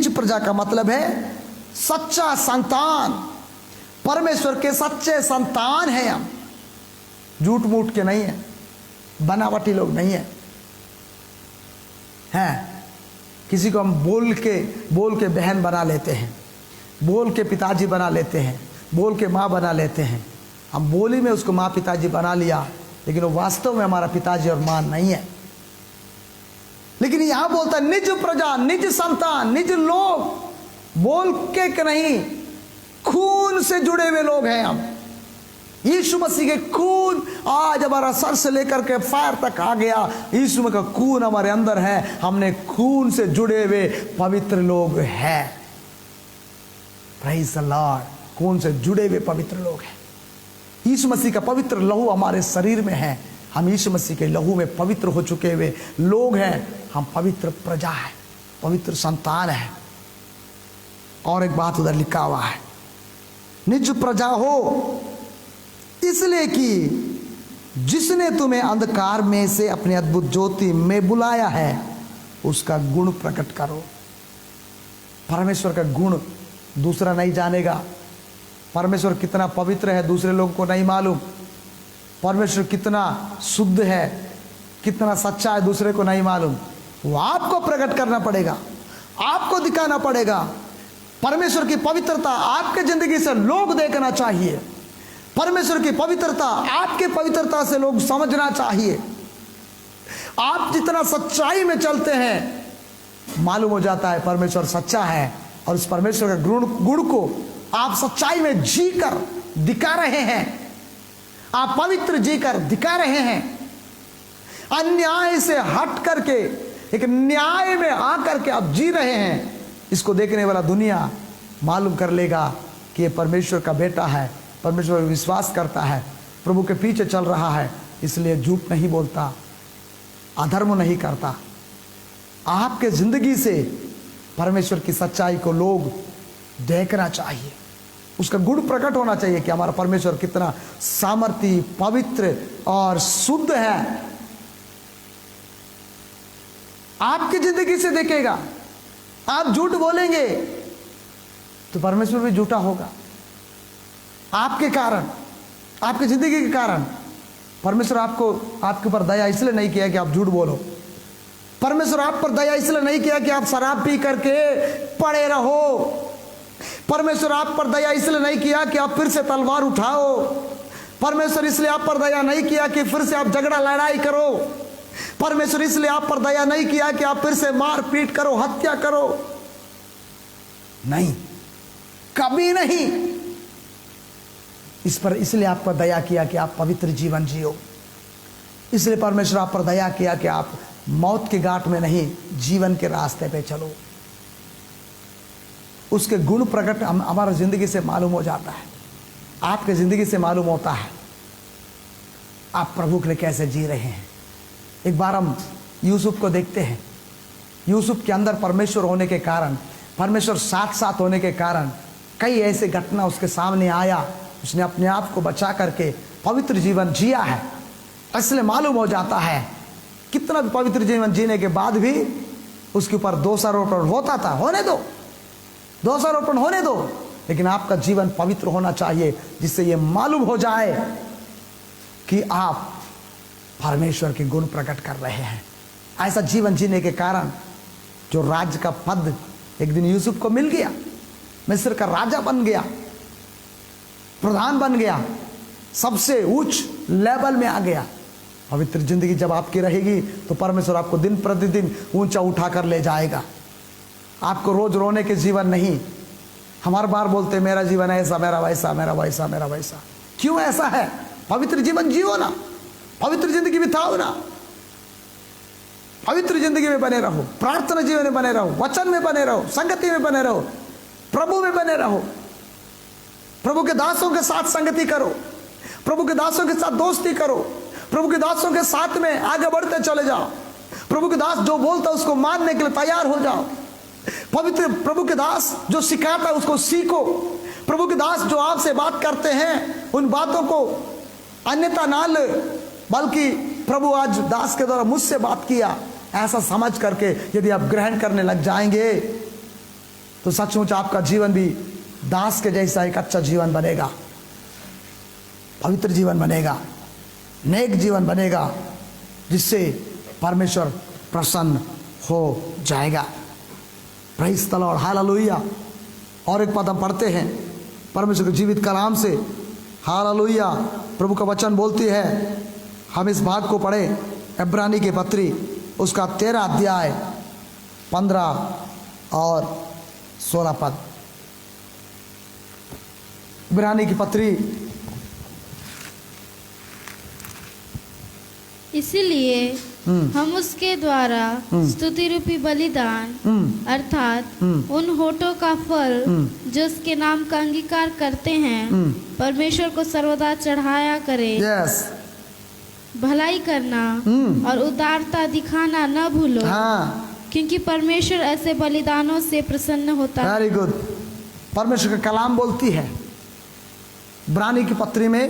प्रजा का मतलब है सच्चा संतान। परमेश्वर के सच्चे संतान हैं हम, झूठ मूठ के नहीं है, बनावटी लोग नहीं है। किसी को हम बोल के बहन बना लेते हैं, बोल के पिताजी बना लेते हैं, बोल के माँ बना लेते हैं। हम बोली में उसको माँ पिताजी बना लिया, लेकिन वो वास्तव में हमारा पिताजी और माँ नहीं है। लेकिन यहां बोलता है निज प्रजा, निज संतान, निज लोग, बोल के नहीं, खून से जुड़े हुए लोग हैं हम। यीशु मसीह के खून आज हमारा सर से लेकर के पैर तक आ गया। यीशु का खून हमारे अंदर है, हमने खून से जुड़े हुए पवित्र लोग हैं। प्रेज़ द लॉर्ड, खून से जुड़े हुए पवित्र लोग हैं। यीशु मसीह का पवित्र लहू हमारे शरीर में है, हम यीशु मसीह के लहू में पवित्र हो चुके हुए लोग हैं। हम पवित्र प्रजा है, पवित्र संतान है। और एक बात उधर लिखा हुआ है, निज प्रजा हो इसलिए कि जिसने तुम्हें अंधकार में से अपने अद्भुत ज्योति में बुलाया है, उसका गुण प्रकट करो। परमेश्वर का गुण दूसरा नहीं जानेगा। परमेश्वर कितना पवित्र है दूसरे लोगों को नहीं मालूम। परमेश्वर कितना शुद्ध है, कितना सच्चा है दूसरे को नहीं मालूम। वो आपको प्रकट करना पड़ेगा, आपको दिखाना पड़ेगा। परमेश्वर की पवित्रता आपके जिंदगी से लोग देखना चाहिए। परमेश्वर की पवित्रता आपके पवित्रता से लोग समझना चाहिए। आप जितना सच्चाई में चलते हैं, मालूम हो जाता है परमेश्वर सच्चा है। और उस परमेश्वर का गुण को आप सच्चाई में जीकर दिखा रहे हैं, आप पवित्र जीकर दिखा रहे हैं। अन्याय से हट करके एक न्याय में आकर के आप जी रहे हैं। इसको देखने वाला दुनिया मालूम कर लेगा कि ये परमेश्वर का बेटा है, परमेश्वर पर विश्वास करता है, प्रभु के पीछे चल रहा है, इसलिए झूठ नहीं बोलता, अधर्म नहीं करता। आपके जिंदगी से परमेश्वर की सच्चाई को लोग देखना चाहिए, उसका गुण प्रकट होना चाहिए कि हमारा परमेश्वर कितना सामर्थी, पवित्र और शुद्ध है। आपकी जिंदगी से देखेगा। आप झूठ बोलेंगे तो परमेश्वर भी झूठा होगा। आपके कारण, आपकी जिंदगी के कारण परमेश्वर आपके ऊपर दया इसलिए नहीं किया कि आप झूठ बोलो। परमेश्वर आप पर दया इसलिए नहीं किया कि आप शराब पी करके पड़े रहो। परमेश्वर आप पर दया इसलिए नहीं किया कि आप फिर से तलवार उठाओ। परमेश्वर इसलिए आप पर दया नहीं किया कि फिर से आप झगड़ा लड़ाई करो। परमेश्वर इसलिए आप पर दया नहीं किया कि आप फिर से मार पीट करो, हत्या करो। नहीं, कभी नहीं। इस पर इसलिए आप पर दया किया कि आप पवित्र जीवन जियो। इसलिए परमेश्वर आप पर दया किया कि आप मौत के घाट में नहीं, जीवन के रास्ते पे चलो। उसके गुण प्रकट हमारा जिंदगी से मालूम हो जाता है, आपके जिंदगी से मालूम होता है आप प्रभु के लिए कैसे जी रहे हैं। एक बार हम यूसुफ को देखते हैं। यूसुफ के अंदर परमेश्वर होने के कारण, परमेश्वर साथ साथ होने के कारण कई ऐसे घटना उसके सामने आया, उसने अपने आप को बचा करके पवित्र जीवन जिया है। इसलिए मालूम हो जाता है कितना भी पवित्र जीवन जीने के बाद भी उसके ऊपर दोषारोपण होता था, होने दो, दोषारोपण होने दो, लेकिन आपका जीवन पवित्र होना चाहिए, जिससे ये मालूम हो जाए कि आप परमेश्वर के गुण प्रकट कर रहे हैं। ऐसा जीवन जीने के कारण जो राज्य का पद एक दिन यूसुफ को मिल गया, मिस्र का राजा बन गया, प्रधान बन गया, सबसे उच्च लेवल में आ गया। पवित्र जिंदगी जब आपकी रहेगी तो परमेश्वर आपको दिन प्रतिदिन ऊंचा उठा कर ले जाएगा। आपको रोज रोने के जीवन नहीं। हम हर बार बोलते मेरा जीवन ऐसा, मेरा वैसा, मेरा वैसा, मेरा वैसा। क्यों ऐसा है? पवित्र जीवन जियो ना, पवित्र जिंदगी बिताओ ना, पवित्र जिंदगी में बने रहो, प्रार्थना जीवन में बने रहो, वचन में बने रहो, संगति में बने रहो, प्रभु में बने रहो, प्रभु के दासों के साथ संगति करो, प्रभु के दासों के साथ दोस्ती करो, प्रभु के दासों के साथ में आगे बढ़ते चले जाओ। प्रभु के दास जो बोलता है उसको मानने के लिए तैयार हो जाओ। पवित्र प्रभु के दास जो सिखाता है उसको सीखो। प्रभु के दास जो आपसे बात करते हैं उन बातों को अन्यथा ना ले, बल्कि प्रभु आज दास के द्वारा मुझसे बात किया ऐसा समझ करके यदि आप ग्रहण करने लग जाएंगे तो सचमुच आपका जीवन भी दास के जैसा एक अच्छा जीवन बनेगा, पवित्र जीवन बनेगा, नेक जीवन बनेगा, जिससे परमेश्वर प्रसन्न हो जाएगा। Praise the Lord, hallelujah. और एक पद हम पढ़ते हैं परमेश्वर के जीवित कलाम से, हालेलुया। प्रभु का वचन बोलती है, हम इस भाग को पढ़े, इब्रानी की पत्री उसका 13 अध्याय 15 और 16 पद। इब्रानी की पत्री, इसीलिए हम उसके द्वारा स्तुति रूपी बलिदान अर्थात उन होठों का फल जो उसके नाम का अंगीकार करते हैं परमेश्वर को सर्वदा चढ़ाया करें। यस, भलाई करना और उदारता दिखाना न भूलो, क्योंकि परमेश्वर ऐसे बलिदानों से प्रसन्न होता है। Very good. परमेश्वर का कलाम बोलती है इब्रानी की पत्री में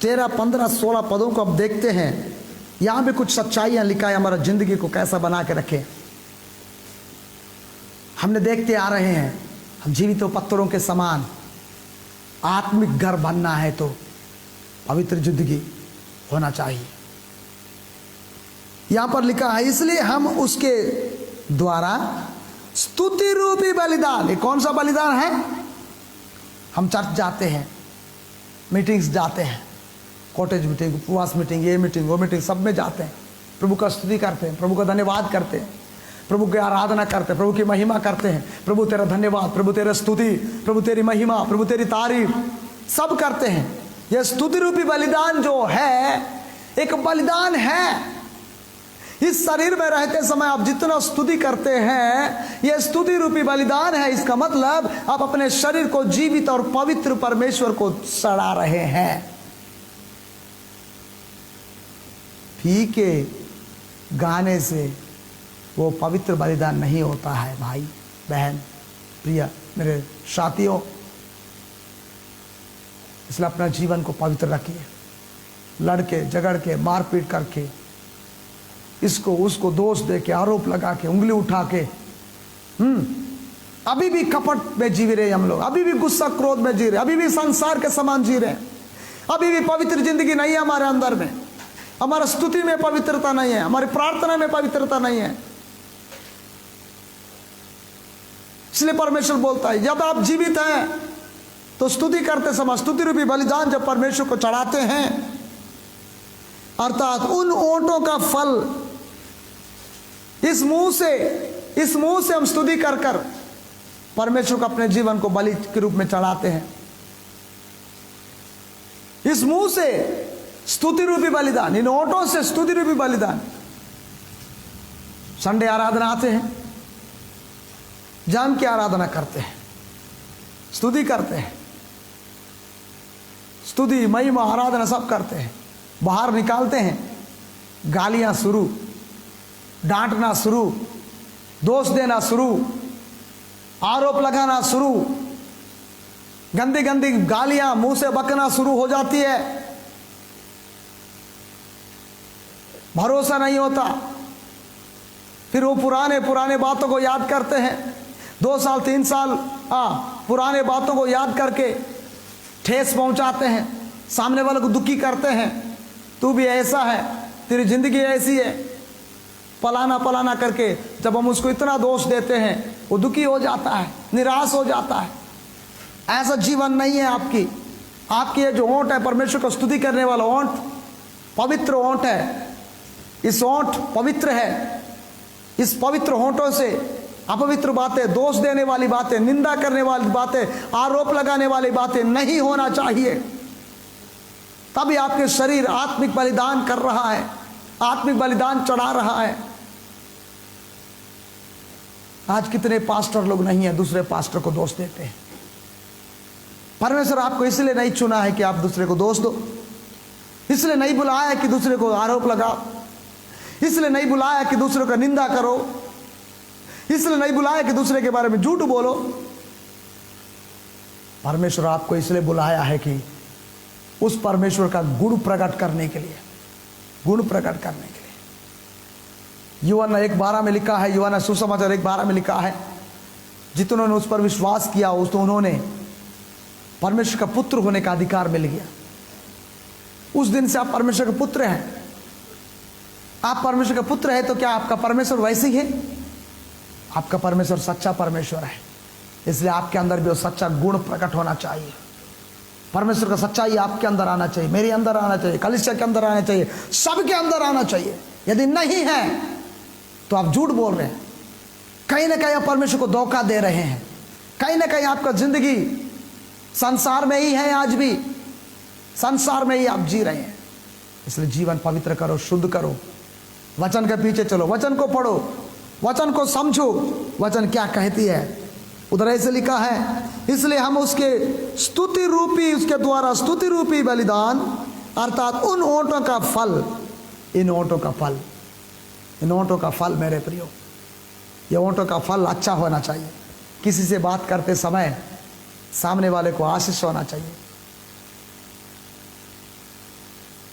13, 15, 16 पदों को अब देखते हैं। यहाँ भी कुछ सच्चाइयाँ लिखा है, हमारा जिंदगी को कैसा बना के रखे। हमने देखते आ रहे हैं, हम जीवित पत्थरों के समान। आत्मिक घर बनना है तो पवित्र जिंदगी होना चाहिए। यहाँ पर लिखा है, इसलिए हम उसके द्वारा स्तुति रूपी बलिदान। ये कौन सा बलिदान है? हम चर्च जाते हैं, मीटिंग्स जाते हैं, कॉटेज मीटिंग, उपवास मीटिंग, ये मीटिंग, वो मीटिंग, सब में जाते हैं, प्रभु का स्तुति करते हैं, प्रभु का धन्यवाद करते हैं, प्रभु की आराधना करते हैं, प्रभु की महिमा करते हैं। प्रभु तेरा धन्यवाद, प्रभु तेरा स्तुति, प्रभु तेरी महिमा, प्रभु तेरी तारीफ, सब करते हैं। यह स्तुति रूपी बलिदान जो है एक बलिदान है। इस शरीर में रहते समय आप जितना स्तुति करते हैं यह स्तुति रूपी बलिदान है। इसका मतलब आप अपने शरीर को जीवित और पवित्र परमेश्वर को चढ़ा रहे हैं। फीके गाने से वो पवित्र बलिदान नहीं होता है। भाई बहन प्रिय मेरे साथियों, इसलिए अपना जीवन को पवित्र रखिए। लड़के झगड़ के, मारपीट करके, इसको उसको दोष दे के, आरोप लगा के, उंगली उठा के, अभी भी कपट में जी रहे हम लोग, अभी भी गुस्सा क्रोध में जी रहे, अभी भी संसार के समान जी रहे, अभी भी पवित्र जिंदगी नहीं है हमारे अंदर में। हमारा स्तुति में पवित्रता नहीं है, हमारी प्रार्थना में पवित्रता नहीं है। इसलिए परमेश्वर बोलता है जब आप जीवित हैं तो स्तुति करते समय स्तुति रूपी बलिदान जब परमेश्वर को चढ़ाते हैं, अर्थात उन ओंठों का फल, इस मुंह से हम स्तुति कर कर परमेश्वर को अपने जीवन को बलि के रूप में चढ़ाते हैं। इस मुंह से स्तुति रूपी बलिदान, इन ओंठों से स्तुति रूपी बलिदान। संडे आराधना आते हैं, जाम की आराधना करते हैं, स्तुति करते हैं, स्तुति महिमा आराधना सब करते हैं। बाहर निकालते हैं, गालियां शुरू, डांटना शुरू, दोष देना शुरू, आरोप लगाना शुरू, गंदी गंदी गालियां मुंह से बकना शुरू हो जाती है, भरोसा नहीं होता। फिर वो पुराने पुराने बातों को याद करते हैं, 2 साल 3 साल पुराने बातों को याद करके ठेस पहुंचाते हैं, सामने वाले को दुखी करते हैं। तू भी ऐसा है, तेरी जिंदगी ऐसी है, पलाना पलाना करके जब हम उसको इतना दोष देते हैं वो दुखी हो जाता है, निराश हो जाता है। ऐसा जीवन नहीं है आपकी। आपकी ये जो ओंठ है, परमेश्वर को स्तुति करने वाला ओंठ, पवित्र ओंठ है। इस ओंठ पवित्र है। इस पवित्र होंठों से अपवित्र बातें, दोष देने वाली बातें, निंदा करने वाली बातें, आरोप लगाने वाली बातें नहीं होना चाहिए। तभी आपके शरीर आत्मिक बलिदान कर रहा है, आत्मिक बलिदान चढ़ा रहा है। आज कितने पास्टर लोग नहीं है, दूसरे पास्टर को दोष देते हैं। परमेश्वर आपको इसलिए नहीं चुना है कि आप दूसरे को दोष दो, इसलिए नहीं बुलाया है कि दूसरे को आरोप लगाओ, इसलिए नहीं बुलाया कि दूसरे का निंदा करो, इसलिए नहीं बुलाया कि दूसरे के बारे में झूठ बोलो। परमेश्वर आपको इसलिए बुलाया है कि उस परमेश्वर का गुण प्रकट करने के लिए, गुण प्रकट करने के लिए। यूहन्ना 1:12 में लिखा है, यूहन्ना सुसमाचार 1:12 में लिखा है, जितनों ने उस पर विश्वास किया उन्होंने परमेश्वर का पुत्र होने का अधिकार मिल गया। उस दिन से आप परमेश्वर के पुत्र हैं। आप परमेश्वर का पुत्र है तो क्या आपका परमेश्वर वैसे ही है? आपका परमेश्वर सच्चा परमेश्वर है, इसलिए आपके अंदर भी वो सच्चा गुण प्रकट होना चाहिए। परमेश्वर का सच्चाई आपके अंदर आना चाहिए, मेरे अंदर आना चाहिए, कलीसिया के अंदर आना चाहिए, सबके अंदर आना चाहिए। यदि नहीं है तो आप झूठ बोल रहे हैं, कहीं ना कहीं आप परमेश्वर को धोखा दे रहे हैं, कहीं ना कहीं आपका जिंदगी संसार में ही है, आज भी संसार में ही आप जी रहे हैं। इसलिए जीवन पवित्र करो, शुद्ध करो, वचन के पीछे चलो, वचन को पढ़ो, वचन को समझो, वचन क्या कहती है। उधर ऐसे लिखा है, इसलिए हम उसके स्तुति रूपी, उसके द्वारा स्तुति रूपी बलिदान अर्थात उन ओंठों का फल, इन ओंठों का फल, इन ओंठों का फल मेरे प्रियो, ये ओंठों का फल अच्छा होना चाहिए। किसी से बात करते समय सामने वाले को आशीष होना चाहिए।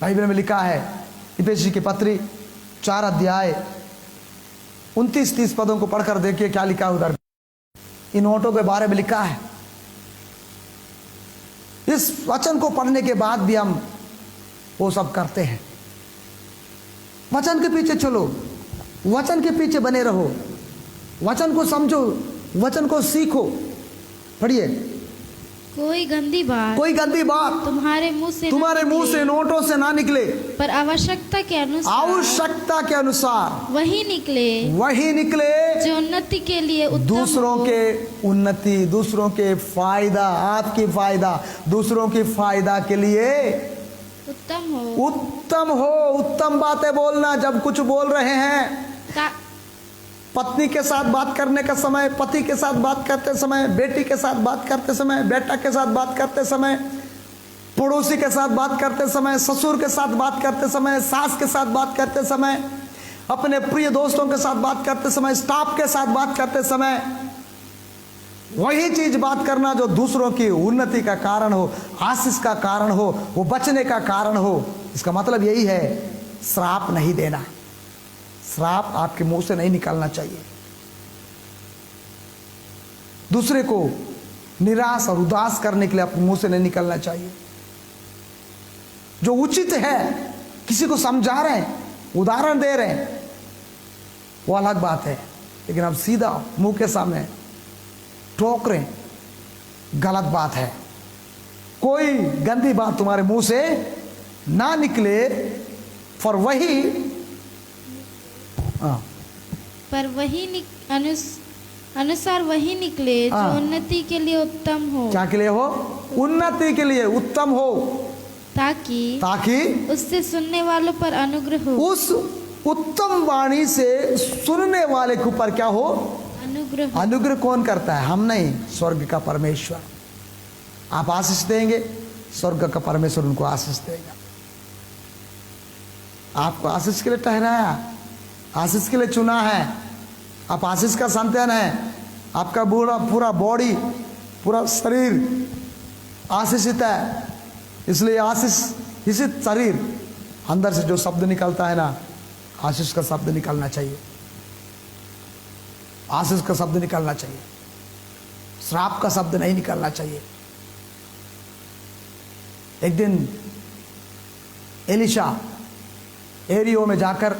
बाइबल में लिखा है, इफिसी की पत्री 4 अध्याय 29-30 पदों को पढ़कर देखिए क्या लिखा है उधर। इन ओंठों के बारे में लिखा है। इस वचन को पढ़ने के बाद भी हम वो सब करते हैं। वचन के पीछे चलो, वचन के पीछे बने रहो, वचन को समझो, वचन को सीखो। पढ़िए, कोई गंदी बात तुम्हारे मुंह से नोटों से ना निकले, पर आवश्यकता के अनुसार वही निकले जो उन्नति के लिए उत्तम दूसरों के उन्नति, दूसरों के फायदा, आपकी फायदा, दूसरों की फायदा के लिए उत्तम हो। उत्तम बातें बोलना। जब कुछ बोल रहे हैं, पत्नी के साथ बात करने का समय, पति के साथ बात करते समय, बेटी के साथ बात करते समय, बेटा के साथ बात करते समय, पड़ोसी के साथ बात करते समय, ससुर के साथ बात करते समय, सास के साथ बात करते समय, अपने प्रिय दोस्तों के साथ बात करते समय, स्टाफ के साथ बात करते समय, वही चीज बात करना जो दूसरों की उन्नति का कारण हो, आशीष का कारण हो, वो बचने का कारण हो। इसका मतलब यही है, श्राप नहीं देना। श्राप आपके मुंह से नहीं निकलना चाहिए। दूसरे को निराश और उदास करने के लिए अपने मुंह से नहीं निकलना चाहिए। जो उचित है, किसी को समझा रहे हैं, उदाहरण दे रहे हैं, वो अलग बात है। लेकिन अब सीधा मुंह के सामने टोक रहे, गलत बात है। कोई गंदी बात तुम्हारे मुंह से ना निकले, पर वही अनुसार वही निकले जो उन्नति के लिए उत्तम हो। क्या के लिए हो? उन्नति के लिए उत्तम हो, ताकि उससे सुनने वालों पर अनुग्रह हो। उस उत्तम वाणी से सुनने वाले के ऊपर क्या हो? अनुग्रह कौन करता है? हम नहीं, स्वर्ग का परमेश्वर। आप आशीष देंगे, स्वर्ग का परमेश्वर उनको आशीष देगा। आपको आशीष के लिए ठहराया, आशीष के लिए चुना है। आप आशीष का संतान है। आपका पूरा बॉडी, पूरा शरीर आशीषित है। इसलिए आशीषित शरीर, अंदर से जो शब्द निकलता है ना, आशीष का शब्द निकलना चाहिए, आशीष का शब्द निकलना चाहिए, श्राप का शब्द नहीं निकलना चाहिए। एक दिन एलिशा एरियो में जाकर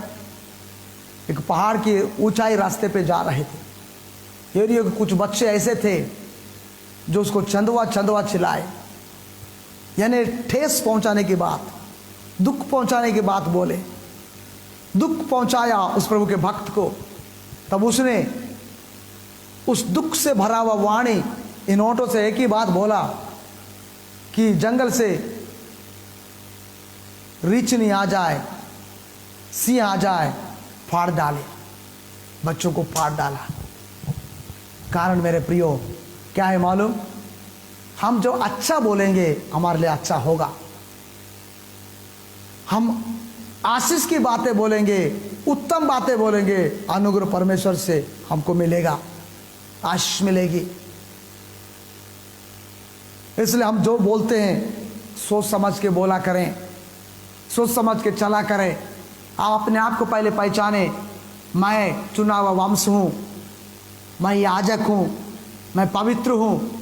एक पहाड़ की ऊंचाई रास्ते पे जा रहे थे। एरियो के कुछ बच्चे ऐसे थे जो उसको चंदवा चंदवा चिल्लाए, यानी ठेस पहुंचाने की बात, दुख पहुंचाने की बात बोले। दुख पहुंचाया उस प्रभु के भक्त को। तब उसने उस दुख से भरा हुआ वाणी इन ओंठों से एक ही बात बोला कि जंगल से रीछनी आ जाए, सिंह आ जाए, फाड़ डाले। बच्चों को फाड़ डाला। कारण मेरे प्रियो क्या है मालूम? हम जो अच्छा बोलेंगे हमारे लिए अच्छा होगा। हम आशीष की बातें बोलेंगे, उत्तम बातें बोलेंगे, अनुग्रह परमेश्वर से हमको मिलेगा, आशीष मिलेगी। इसलिए हम जो बोलते हैं सोच समझ के बोला करें, सोच समझ के चला करें। आप अपने आप को पहले पहचाने, मैं चुना हुआ वंश हूँ, मैं याजक हूँ, मैं पवित्र हूँ,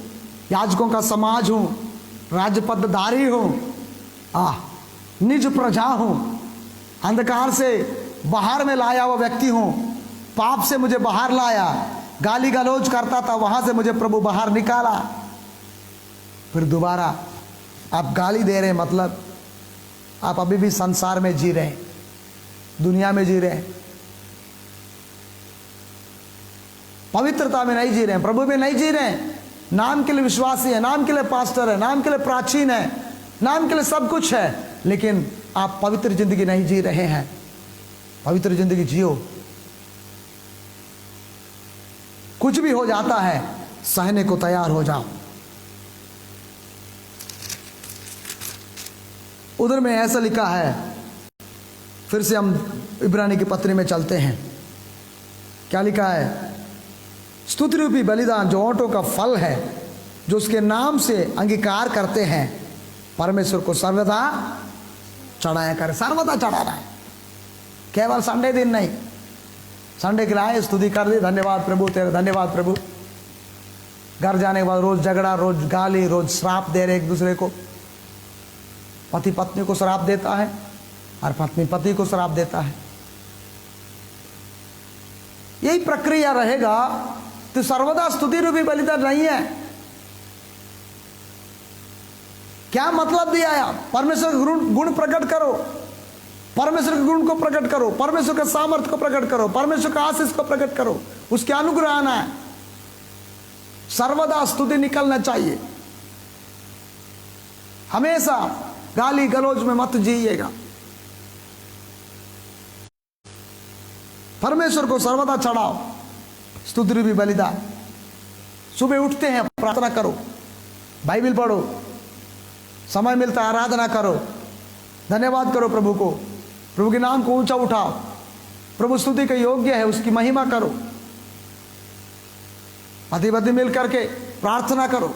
याजकों का समाज हूँ, राजपदधारी हूँ, निज प्रजा हूँ, अंधकार से बाहर में लाया हुआ व्यक्ति हूँ, पाप से मुझे बाहर लाया, गाली गलौज करता था वहाँ से मुझे प्रभु बाहर निकाला। फिर दोबारा आप गाली दे रहे हैं, मतलब आप अभी भी संसार में जी रहे हैं, दुनिया में जी रहे हैं, पवित्रता में नहीं जी रहे हैं, प्रभु में नहीं जी रहे हैं। नाम के लिए विश्वासी है, नाम के लिए पास्टर है, नाम के लिए प्राचीन है, नाम के लिए सब कुछ है, लेकिन आप पवित्र जिंदगी नहीं जी रहे हैं। पवित्र जिंदगी जियो। कुछ भी हो जाता है सहने को तैयार हो जाओ। उधर में ऐसा लिखा है, फिर से हम इब्रानी की पत्री में चलते हैं। क्या लिखा है? स्तुति रूपी बलिदान जो ओंठों का फल है, जो उसके नाम से अंगीकार करते हैं, परमेश्वर को सर्वदा चढ़ाया करे। सर्वदा चढ़ाना है, केवल संडे दिन नहीं। संडे के लिए स्तुति कर दी, धन्यवाद प्रभु, तेरे धन्यवाद प्रभु। घर जाने के बाद रोज झगड़ा, रोज गाली, रोज श्राप दे रहे एक दूसरे को। पति पत्नी को श्राप देता है और पत्नी पति को श्राप देता है। यही प्रक्रिया रहेगा तो सर्वदा स्तुति रूपी बलिदान नहीं है। क्या मतलब दिया है? परमेश्वर के गुण प्रकट करो, परमेश्वर के गुण को प्रकट करो, परमेश्वर के सामर्थ्य को प्रकट करो, परमेश्वर का आशीष को प्रकट करो, उसके अनुग्रह आना है। सर्वदा स्तुति निकलना चाहिए। हमेशा गाली गलौज में मत जिएगा। परमेश्वर को सर्वदा चढ़ाओ, स्तुति रूपी बलिदान। सुबह उठते हैं प्रार्थना करो, बाइबल पढ़ो, समय मिलता है आराधना करो, धन्यवाद करो प्रभु को, प्रभु के नाम को ऊंचा उठाओ। प्रभु स्तुति के योग्य है, उसकी महिमा करो। पति पत्नी मिल करके प्रार्थना करो,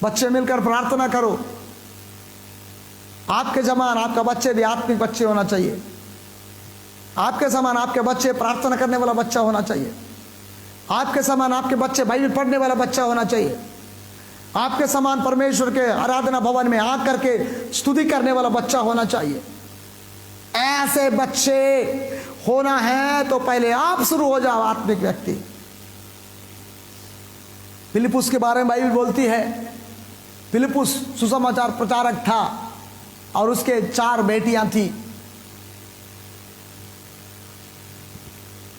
बच्चे मिलकर प्रार्थना करो। आपके समान आपका बच्चे भी आत्मिक बच्चे होना चाहिए। आपके समान आपके बच्चे प्रार्थना करने वाला बच्चा होना चाहिए। आपके समान आपके बच्चे बाइबल पढ़ने वाला बच्चा होना चाहिए। आपके समान परमेश्वर के आराधना भवन में आकर के स्तुति करने वाला बच्चा होना चाहिए। ऐसे बच्चे होना है तो पहले आप शुरू हो जाओ, आत्मिक व्यक्ति। फिलिपुस के बारे में बाइबल बोलती है, फिलिपुस सुसमाचार प्रचारक था और उसके 4 बेटियां थी।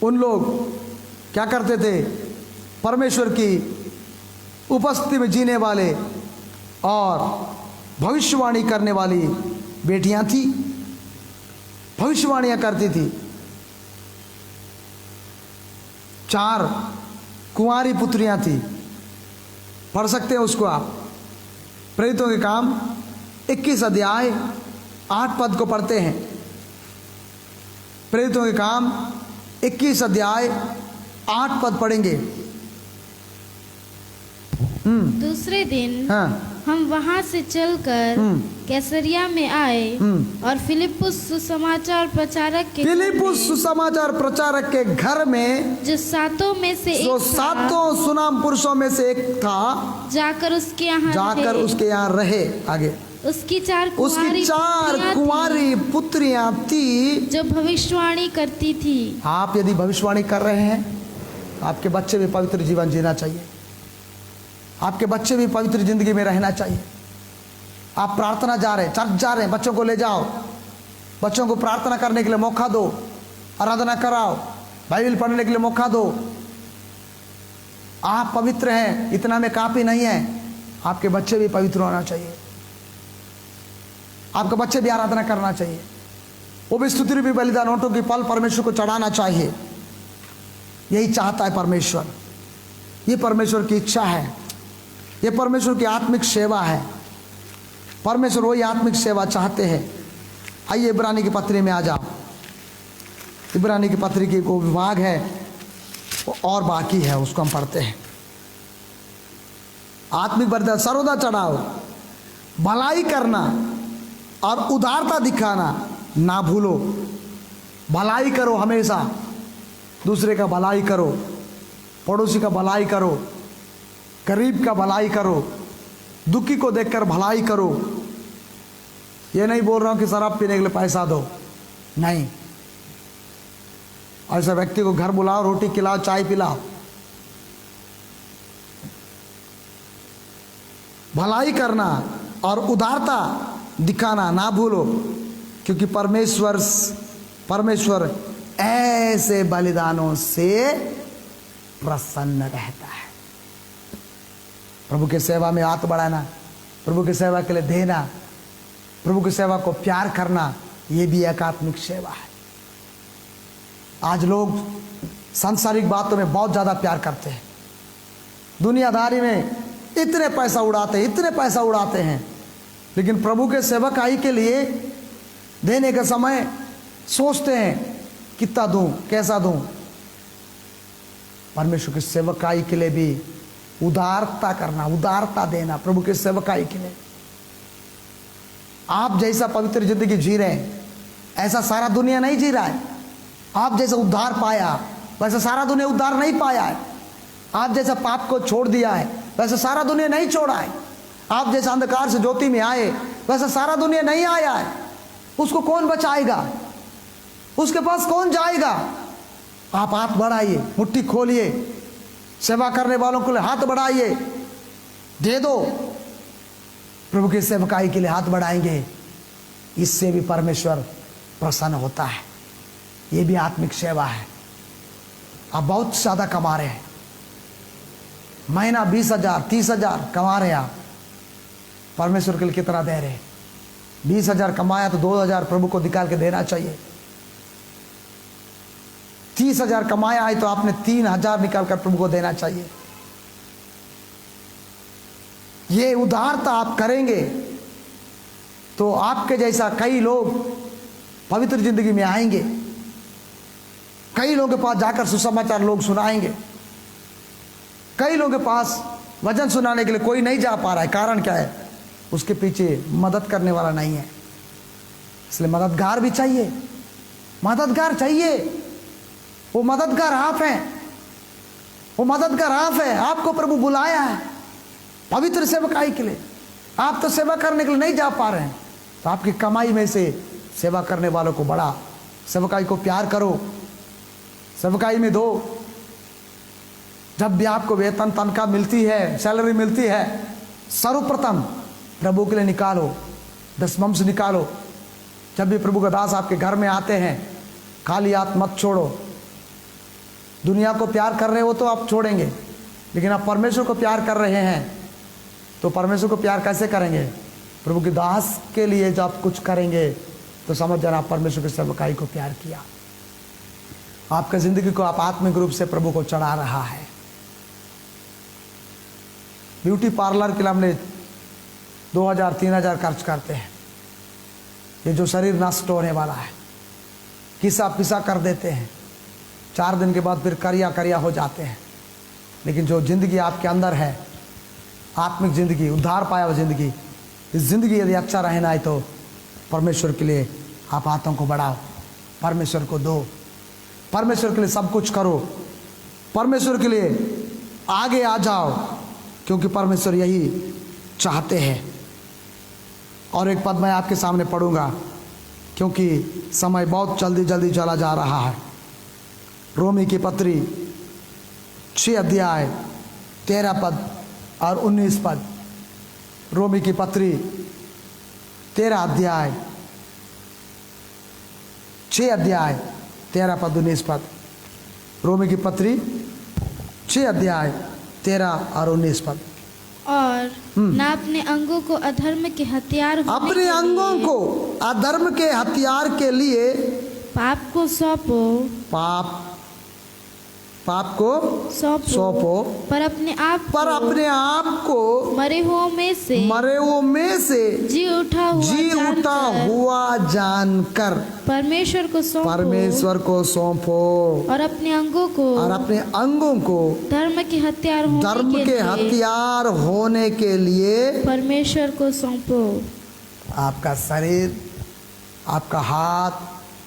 उन लोग क्या करते थे? परमेश्वर की उपस्थिति में जीने वाले और भविष्यवाणी करने वाली बेटियां थी, भविष्यवाणियां करती थी। 4 कुंवारी पुत्रियां थी। पढ़ सकते हैं उसको आप, प्रेरितों के काम 21 अध्याय 8 पद को पढ़ते हैं। प्रेरितों के काम 21 अध्याय 8 पद पढ़ेंगे। दूसरे दिन हाँ हम वहां से चलकर कैसरिया में आए और फिलिप्पुस सुसमाचार प्रचारक के फिलिप्पुस सुसमाचार प्रचारक के घर में, जो सातों में से जो एक था, सातों सुनाम पुरुषों में से एक था, जाकर उसके यहाँ जाकर रहे। उसके यहाँ रहे। आगे उसकी चार उसकी चार पुत्रियां कुंवारी पुत्रियां थी थीं, जो भविष्यवाणी करती थी। आप यदि भविष्यवाणी कर रहे हैं तो आपके बच्चे भी पवित्र जीवन जीना चाहिए, आपके बच्चे भी पवित्र जिंदगी में रहना चाहिए। आप प्रार्थना जा रहे हैं, चर्च जा रहे हैं, बच्चों को ले जाओ, बच्चों को प्रार्थना करने के लिए मौका दो, आराधना कराओ, बाइबल पढ़ने के लिए मौका दो। आप पवित्र हैं इतना में काफी नहीं है, आपके बच्चे भी पवित्र होना चाहिए, आपके बच्चे भी आराधना करना चाहिए, वो भी स्तुति रूपी बलिदान ओंठों की फल परमेश्वर को चढ़ाना चाहिए। यही चाहता है परमेश्वर, ये परमेश्वर की इच्छा है, ये परमेश्वर की आत्मिक सेवा है। परमेश्वर वही आत्मिक सेवा चाहते हैं। आइए इब्रानी की पत्री में आ जाओ। इब्रानी की पत्री की को विभाग है और बाकी है, उसको हम पढ़ते हैं। आत्मिक बलिदान सर्वदा चढ़ाओ, भलाई करना और उदारता दिखाना ना भूलो। भलाई करो, हमेशा दूसरे का भलाई करो, पड़ोसी का भलाई करो, गरीब का भलाई करो, दुखी को देखकर भलाई करो। ये नहीं बोल रहा हूं कि शराब पीने के लिए पैसा दो, नहीं। ऐसा व्यक्ति को घर बुलाओ, रोटी खिलाओ, चाय पिलाओ। भलाई करना और उदारता दिखाना ना भूलो, क्योंकि परमेश्वर ऐसे बलिदानों से प्रसन्न रहता है। प्रभु की सेवा में हाथ बढ़ाना, प्रभु की सेवा के लिए देना, प्रभु की सेवा को प्यार करना, ये भी एक आत्मिक सेवा है। आज लोग सांसारिक बातों में बहुत ज़्यादा प्यार करते हैं, दुनियादारी में इतने पैसा उड़ाते हैं, लेकिन प्रभु के सेवकाई के लिए देने के समय सोचते हैं कितना दूं, कैसा दूं। परमेश्वर की सेवकाई के लिए भी उदारता करना, उदारता देना, प्रभु के सेवकाई के लिए। आप जैसा पवित्र जिंदगी जी रहे हैं ऐसा सारा दुनिया नहीं जी रहा है। आप जैसा उद्धार पाया वैसा सारा दुनिया उद्धार नहीं पाया है। आप जैसा पाप को छोड़ दिया है वैसा सारा दुनिया नहीं छोड़ा है। आप जैसा अंधकार से ज्योति में आए वैसा सारा दुनिया नहीं आया है। उसको कौन बचाएगा, उसके पास कौन जाएगा। आप हाथ बढ़ाइए, मुट्ठी खोलिए, सेवा करने वालों के लिए हाथ बढ़ाइए, दे दो। प्रभु की सेवकाई के लिए हाथ बढ़ाएंगे, इससे भी परमेश्वर प्रसन्न होता है। ये भी आत्मिक सेवा है। आप बहुत ज़्यादा कमा रहे हैं, महीना 20,000 30,000 कमा रहे हैं, आप परमेश्वर के लिए कितना दे रहे हैं। 20,000 कमाया तो 2,000 प्रभु को निकाल के देना चाहिए। 30,000 कमाया है तो आपने 3,000 निकाल कर प्रभु को देना चाहिए। ये उदारता आप करेंगे तो आपके जैसा कई लोग पवित्र जिंदगी में आएंगे। कई लोगों के पास जाकर सुसमाचार लोग सुनाएंगे। कई लोगों के पास वचन सुनाने के लिए कोई नहीं जा पा रहा है। कारण क्या है? उसके पीछे मदद करने वाला नहीं है। इसलिए मददगार भी चाहिए, मददगार चाहिए। वो मददगार आप हैं, वो मददगार आप है। आपको प्रभु बुलाया है पवित्र सेवकाई के लिए। आप तो सेवा करने के लिए नहीं जा पा रहे हैं, तो आपकी कमाई में से सेवा करने वालों को बढ़ा, सेवकाई को प्यार करो, सेवकाई में दो। जब भी आपको वेतन तनख्वाह मिलती है, सैलरी मिलती है, सर्वप्रथम प्रभु के लिए निकालो, दशमंश निकालो। जब भी प्रभु का दास आपके घर में आते हैं, खाली हाथ मत छोड़ो। दुनिया को प्यार कर रहे हो तो आप छोड़ेंगे, लेकिन आप परमेश्वर को प्यार कर रहे हैं तो परमेश्वर को प्यार कैसे करेंगे? प्रभु के दास के लिए जब आप कुछ करेंगे तो समझ जाना आप परमेश्वर की सेवकाई को प्यार किया। आपका जिंदगी को आप आत्मिक रूप से प्रभु को चढ़ा रहा है। ब्यूटी पार्लर के लिए हमने 2,000-3,000 खर्च करते हैं। ये जो शरीर नष्ट होने वाला है, किसा पिसा कर देते हैं, 4 दिन के बाद फिर करिया करिया हो जाते हैं। लेकिन जो जिंदगी आपके अंदर है आत्मिक जिंदगी, उद्धार पाया हुआ जिंदगी, इस जिंदगी यदि अच्छा रहना है तो परमेश्वर के लिए आप हाथों को बढ़ाओ, परमेश्वर को दो, परमेश्वर के लिए सब कुछ करो, परमेश्वर के लिए आगे आ जाओ, क्योंकि परमेश्वर यही चाहते हैं। और एक पद मैं आपके सामने पढ़ूंगा क्योंकि समय बहुत जल्दी जल्दी चला जा रहा है। रोमी की पत्री 6 अध्याय 13 पद और 19 पद। रोमी की पत्री 13 अध्याय 6 अध्याय 13 पद 19 पद। रोमी की पत्री 6 अध्याय 13 और 19 पद। और ना अपने अंगों को अधर्म के हथियार होने अपने के अंगों लिए को अधर्म के हथियार के लिए पाप को सौंपो, पाप को सौंपो, पर अपने आप को मरे हुओं में से जी उठा हुआ जानकर परमेश्वर को सौंपो, और अपने अंगों को धर्म के हथियार होने के लिए परमेश्वर को सौंपो। आपका शरीर, आपका हाथ,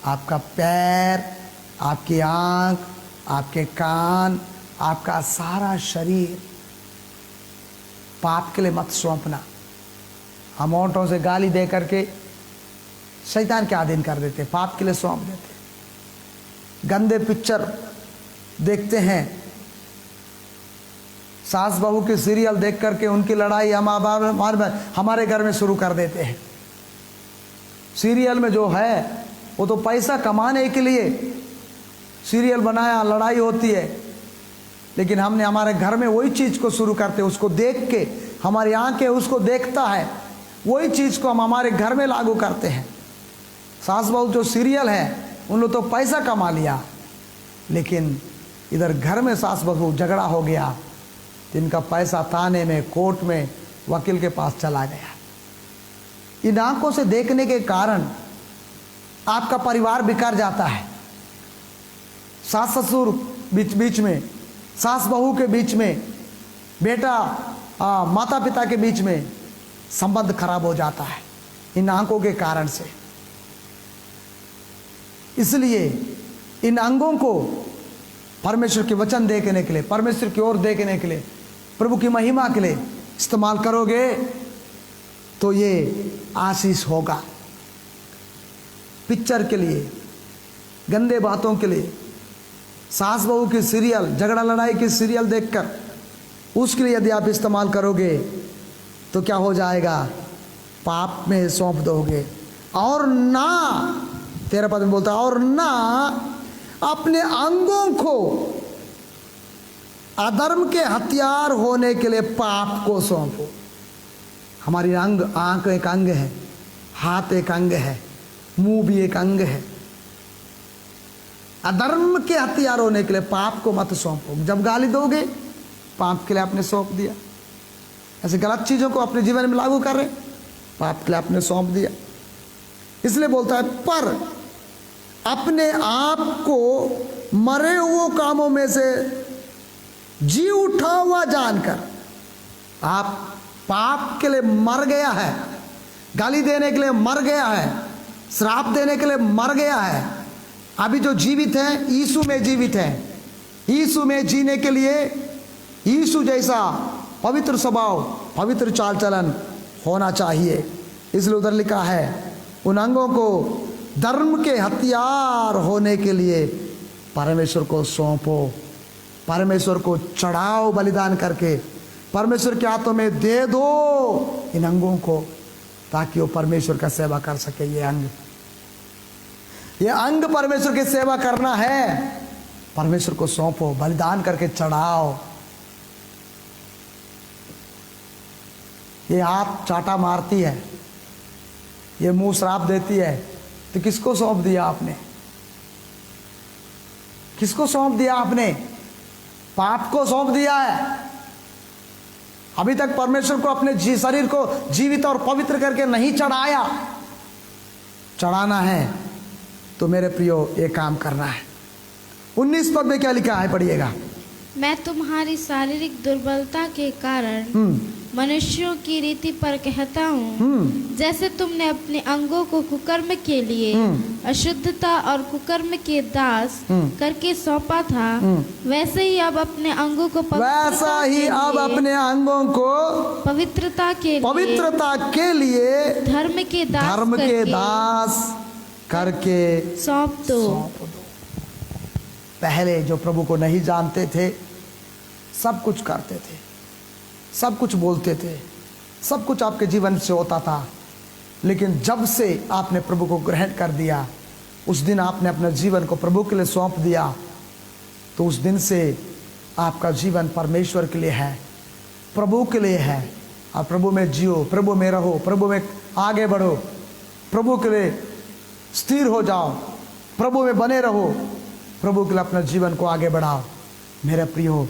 आपका पैर, आपकी आंख, आपके कान, आपका सारा शरीर पाप के लिए मत सौंपना। हम होंठों से गाली दे करके शैतान के अधीन कर देते, पाप के लिए सौंप देते। गंदे पिक्चर देखते हैं, सास बहू के सीरियल देख करके उनकी लड़ाई हमारे घर में शुरू कर देते हैं। सीरियल में जो है वो तो पैसा कमाने के लिए सीरियल बनाया, लड़ाई होती है, लेकिन हमने हमारे घर में वही चीज़ को शुरू करते, उसको देख के हमारी आंखें उसको देखता है, वही चीज़ को हम हमारे घर में लागू करते हैं। सास बहू जो सीरियल है उन लोग तो पैसा कमा लिया, लेकिन इधर घर में सास बहू झगड़ा हो गया, जिनका पैसा थाने में, कोर्ट में, वकील के पास चला गया। इन आंखों से देखने के कारण आपका परिवार बिखर जाता है। सास ससुर बीच में, सास बहू के बीच में, बेटा माता पिता के बीच में संबंध खराब हो जाता है इन आंखों के कारण से। इसलिए इन अंगों को परमेश्वर के वचन देखने के लिए, परमेश्वर की ओर देखने के लिए, प्रभु की महिमा के लिए इस्तेमाल करोगे तो ये आशीष होगा। पिक्चर के लिए, गंदे बातों के लिए, सास बहू की सीरियल, झगड़ा लड़ाई की सीरियल देखकर उसके लिए यदि आप इस्तेमाल करोगे तो क्या हो जाएगा? पाप में सौंप दोगे। और ना, 13 पद में बोलता है, और ना अपने अंगों को अधर्म के हथियार होने के लिए पाप को सौंपो। हमारी आंख एक अंग है, हाथ एक अंग है, मुंह भी एक अंग है। अधर्म के हथियार होने के लिए पाप को मत सौंपो। जब गाली दोगे, पाप के लिए आपने सौंप दिया। ऐसे गलत चीजों को अपने जीवन में लागू कर रहे, पाप के लिए आपने सौंप दिया। इसलिए बोलता है, पर अपने आप को मरे हुए कामों में से जी उठा हुआ जानकर, आप पाप के लिए मर गया है, गाली देने के लिए मर गया है, श्राप देने के लिए मर गया है। अभी जो जीवित है, यीशु में जीवित है। यीशु में जीने के लिए यीशु जैसा पवित्र स्वभाव, पवित्र चाल चलन होना चाहिए। इसलिए उधर लिखा है, उन अंगों को धर्म के हथियार होने के लिए परमेश्वर को सौंपो, परमेश्वर को चढ़ाओ बलिदान करके, परमेश्वर के हाथों में दे दो इन अंगों को, ताकि वो परमेश्वर का सेवा कर सके। ये अंग परमेश्वर की सेवा करना है, परमेश्वर को सौंपो, बलिदान करके चढ़ाओ। ये हाथ चाटा मारती है, ये मुंह श्राप देती है, तो किसको सौंप दिया आपने? किसको सौंप दिया आपने? पाप को सौंप दिया है। अभी तक परमेश्वर को अपने शरीर को जीवित और पवित्र करके नहीं चढ़ाया। चढ़ाना है तो मेरे प्रियो ये काम करना है। 19 पद में क्या लिखा है, पढ़िएगा। मैं तुम्हारी शारीरिक दुर्बलता के कारण मनुष्यों की रीति पर कहता हूँ, जैसे तुमने अपने अंगों को कुकर्म के लिए अशुद्धता और कुकर्म के दास करके सौंपा था, वैसे ही अब अपने अंगों को वैसा ही अब अपने अंगों को पवित्रता के लिए धर्म के दास करके सौंप दो। पहले जो प्रभु को नहीं जानते थे, सब कुछ करते थे, सब कुछ बोलते थे, सब कुछ आपके जीवन से होता था, लेकिन जब से आपने प्रभु को ग्रहण कर दिया, उस दिन आपने अपने जीवन को प्रभु के लिए सौंप दिया, तो उस दिन से आपका जीवन परमेश्वर के लिए है, प्रभु के लिए है। आप प्रभु में जियो, प्रभु में रहो, प्रभु में आगे बढ़ो, प्रभु के लिए स्थिर हो जाओ, प्रभु में बने रहो, प्रभु के लिए अपने जीवन को आगे बढ़ाओ। मेरे प्रियो,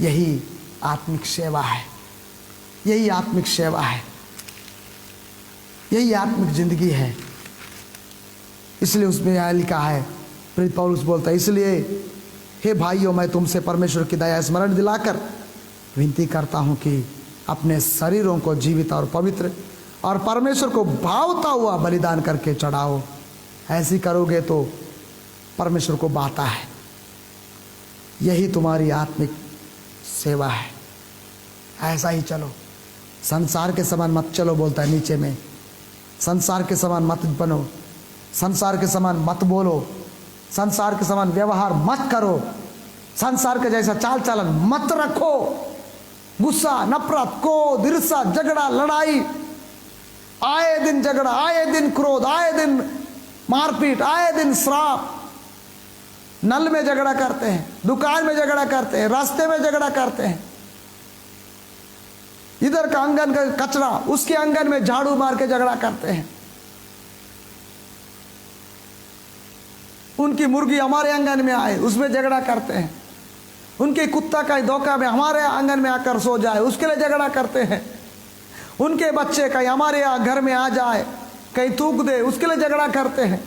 यही आत्मिक सेवा है, यही आत्मिक सेवा है, यही आत्मिक जिंदगी है। इसलिए उसमें यह लिखा है, प्रेरित पौलुस बोलता है, इसलिए हे भाइयों, मैं तुमसे परमेश्वर की दया स्मरण दिलाकर विनती करता हूँ कि अपने शरीरों को जीवित और पवित्र और परमेश्वर को भावता हुआ बलिदान करके चढ़ाओ। ऐसी करोगे तो परमेश्वर को भाता है। यही तुम्हारी आत्मिक सेवा है। ऐसा ही चलो, संसार के समान मत चलो, बोलता है नीचे में, संसार के समान मत बनो, संसार के समान मत बोलो, संसार के समान व्यवहार मत करो, संसार के जैसा चाल चलन मत रखो। गुस्सा, नफरत, क्रोध, ईर्ष्या, झगड़ा, लड़ाई, आए दिन झगड़ा, आए दिन क्रोध, आए दिन मारपीट, आए दिन श्राप। नल में झगड़ा करते हैं, दुकान में झगड़ा करते हैं, रास्ते में झगड़ा करते हैं, इधर का आंगन का कचरा उसके आंगन में झाड़ू मार के झगड़ा करते हैं। उनकी मुर्गी हमारे आंगन में आए, उसमें झगड़ा करते हैं। उनके कुत्ता का धोखा में हमारे आंगन में आकर सो जाए, उसके लिए झगड़ा करते हैं। उनके बच्चे कहीं हमारे घर में आ जाए, कहीं थूक दे, उसके लिए झगड़ा करते हैं।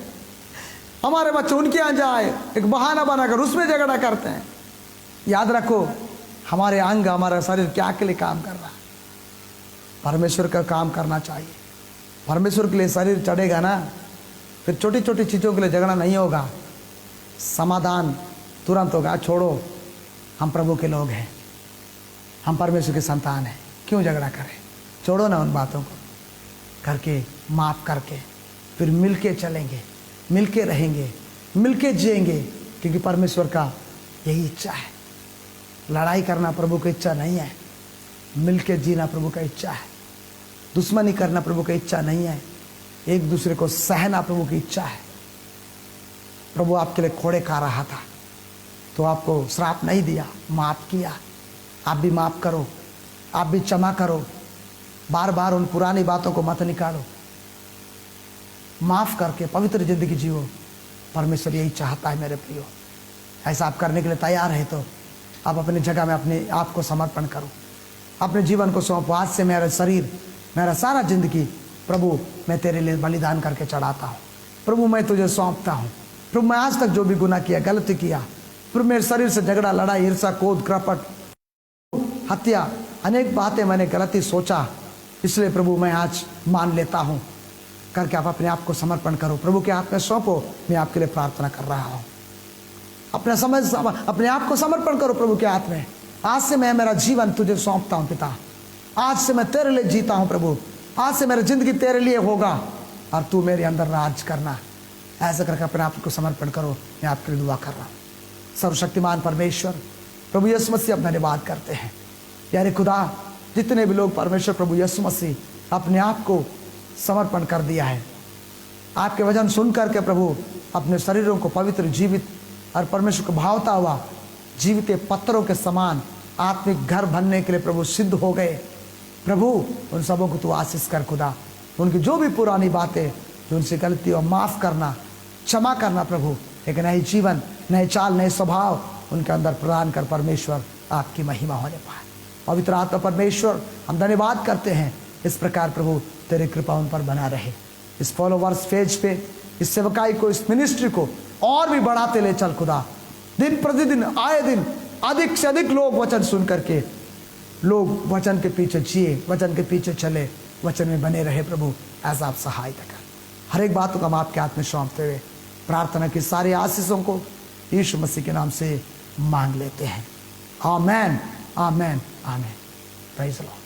हमारे बच्चे उनके यहाँ जाए, एक बहाना बनाकर उसमें झगड़ा करते हैं। याद रखो, हमारे अंग, हमारा शरीर क्या के लिए काम कर रहा है? परमेश्वर का काम करना चाहिए। परमेश्वर के लिए शरीर चढ़ेगा ना, फिर छोटी छोटी चीज़ों के लिए झगड़ा नहीं होगा, समाधान तुरंत होगा। छोड़ो, हम प्रभु के लोग हैं, हम परमेश्वर के संतान हैं, क्यों झगड़ा करें? छोड़ो ना उन बातों को, करके माफ़ करके फिर मिलके चलेंगे, मिलके रहेंगे, मिलके जिएंगे, क्योंकि परमेश्वर का यही इच्छा है। लड़ाई करना प्रभु की इच्छा नहीं है, मिलके जीना प्रभु का इच्छा है। दुश्मनी करना प्रभु की इच्छा नहीं है, एक दूसरे को सहना प्रभु की इच्छा है। प्रभु आपके लिए खोड़े खा रहा था तो आपको श्राप नहीं दिया, माफ़ किया। आप भी माफ़ करो, आप भी क्षमा करो। बार बार उन पुरानी बातों को मत निकालो, माफ़ करके पवित्र जिंदगी जियो। परमेश्वर यही चाहता है मेरे प्रियो। ऐसा आप करने के लिए तैयार है तो आप अपनी जगह में अपने आप को समर्पण करो, अपने जीवन को सौंपो। आज से मेरा शरीर, मेरा सारा जिंदगी प्रभु मैं तेरे लिए बलिदान करके चढ़ाता हूँ। प्रभु मैं तुझे सौंपता हूँ। प्रभु मैं आज तक जो भी गुनाह किया, गलती किया, प्रभु मेरे शरीर से झगड़ा, लड़ाई, ईर्ष्या, क्रोध, कपट, हत्या, अनेक बातें मैंने गलती सोचा, इसलिए प्रभु मैं आज मान लेता हूँ। करके आप अपने आप को समर्पण करो, प्रभु के हाथ में सौंपो। मैं आपके लिए प्रार्थना कर रहा हूँ। अपने आप को समर्पण करो प्रभु के हाथ में। आज से मैं मेरा जीवन तुझे सौंपता हूँ पिता। आज से मैं तेरे लिए जीता हूँ प्रभु। आज से मेरी जिंदगी तेरे लिए होगा और तू मेरे अंदर राज करना। ऐसा करके अपने आप को समर्पण करो। मैं आपके लिए दुआ कर रहा हूँ। सर्वशक्तिमान परमेश्वर प्रभु यीशु मसीह आप धन्यवाद करते हैं। यारे खुदा, जितने भी लोग परमेश्वर प्रभु यीशु मसीह अपने आप को समर्पण कर दिया है, आपके वचन सुन करके प्रभु अपने शरीरों को पवित्र, जीवित और परमेश्वर को भावता हुआ जीवित पत्थरों के समान आत्मिक घर बनने के लिए प्रभु सिद्ध हो गए। प्रभु उन सबों को तू आशीष कर खुदा। उनकी जो भी पुरानी बातें, जो उनसे गलती हो, माफ़ करना, क्षमा करना प्रभु। एक नए जीवन, नए चाल, नए स्वभाव उनके अंदर प्रदान कर परमेश्वर, आपकी महिमा होने पाए। पवित्र आत्मा परमेश्वर हम धन्यवाद करते हैं। इस प्रकार प्रभु तेरी कृपा उन पर बना रहे। इस फॉलोवर्स पेज पे इस सेवकाई को, इस मिनिस्ट्री को और भी बढ़ाते ले चल खुदा। दिन प्रतिदिन, आए दिन अधिक से अधिक लोग वचन सुन करके लोग वचन के पीछे जिए, वचन के पीछे चले, वचन में बने रहे। प्रभु ऐसा आप सहायता कर। हर एक बात को हम आपके हाथ में सौंपते हुए प्रार्थना की सारी आशीषों को यीशु मसीह के नाम से मांग लेते हैं। Amen, amen, amen. Praise the Lord.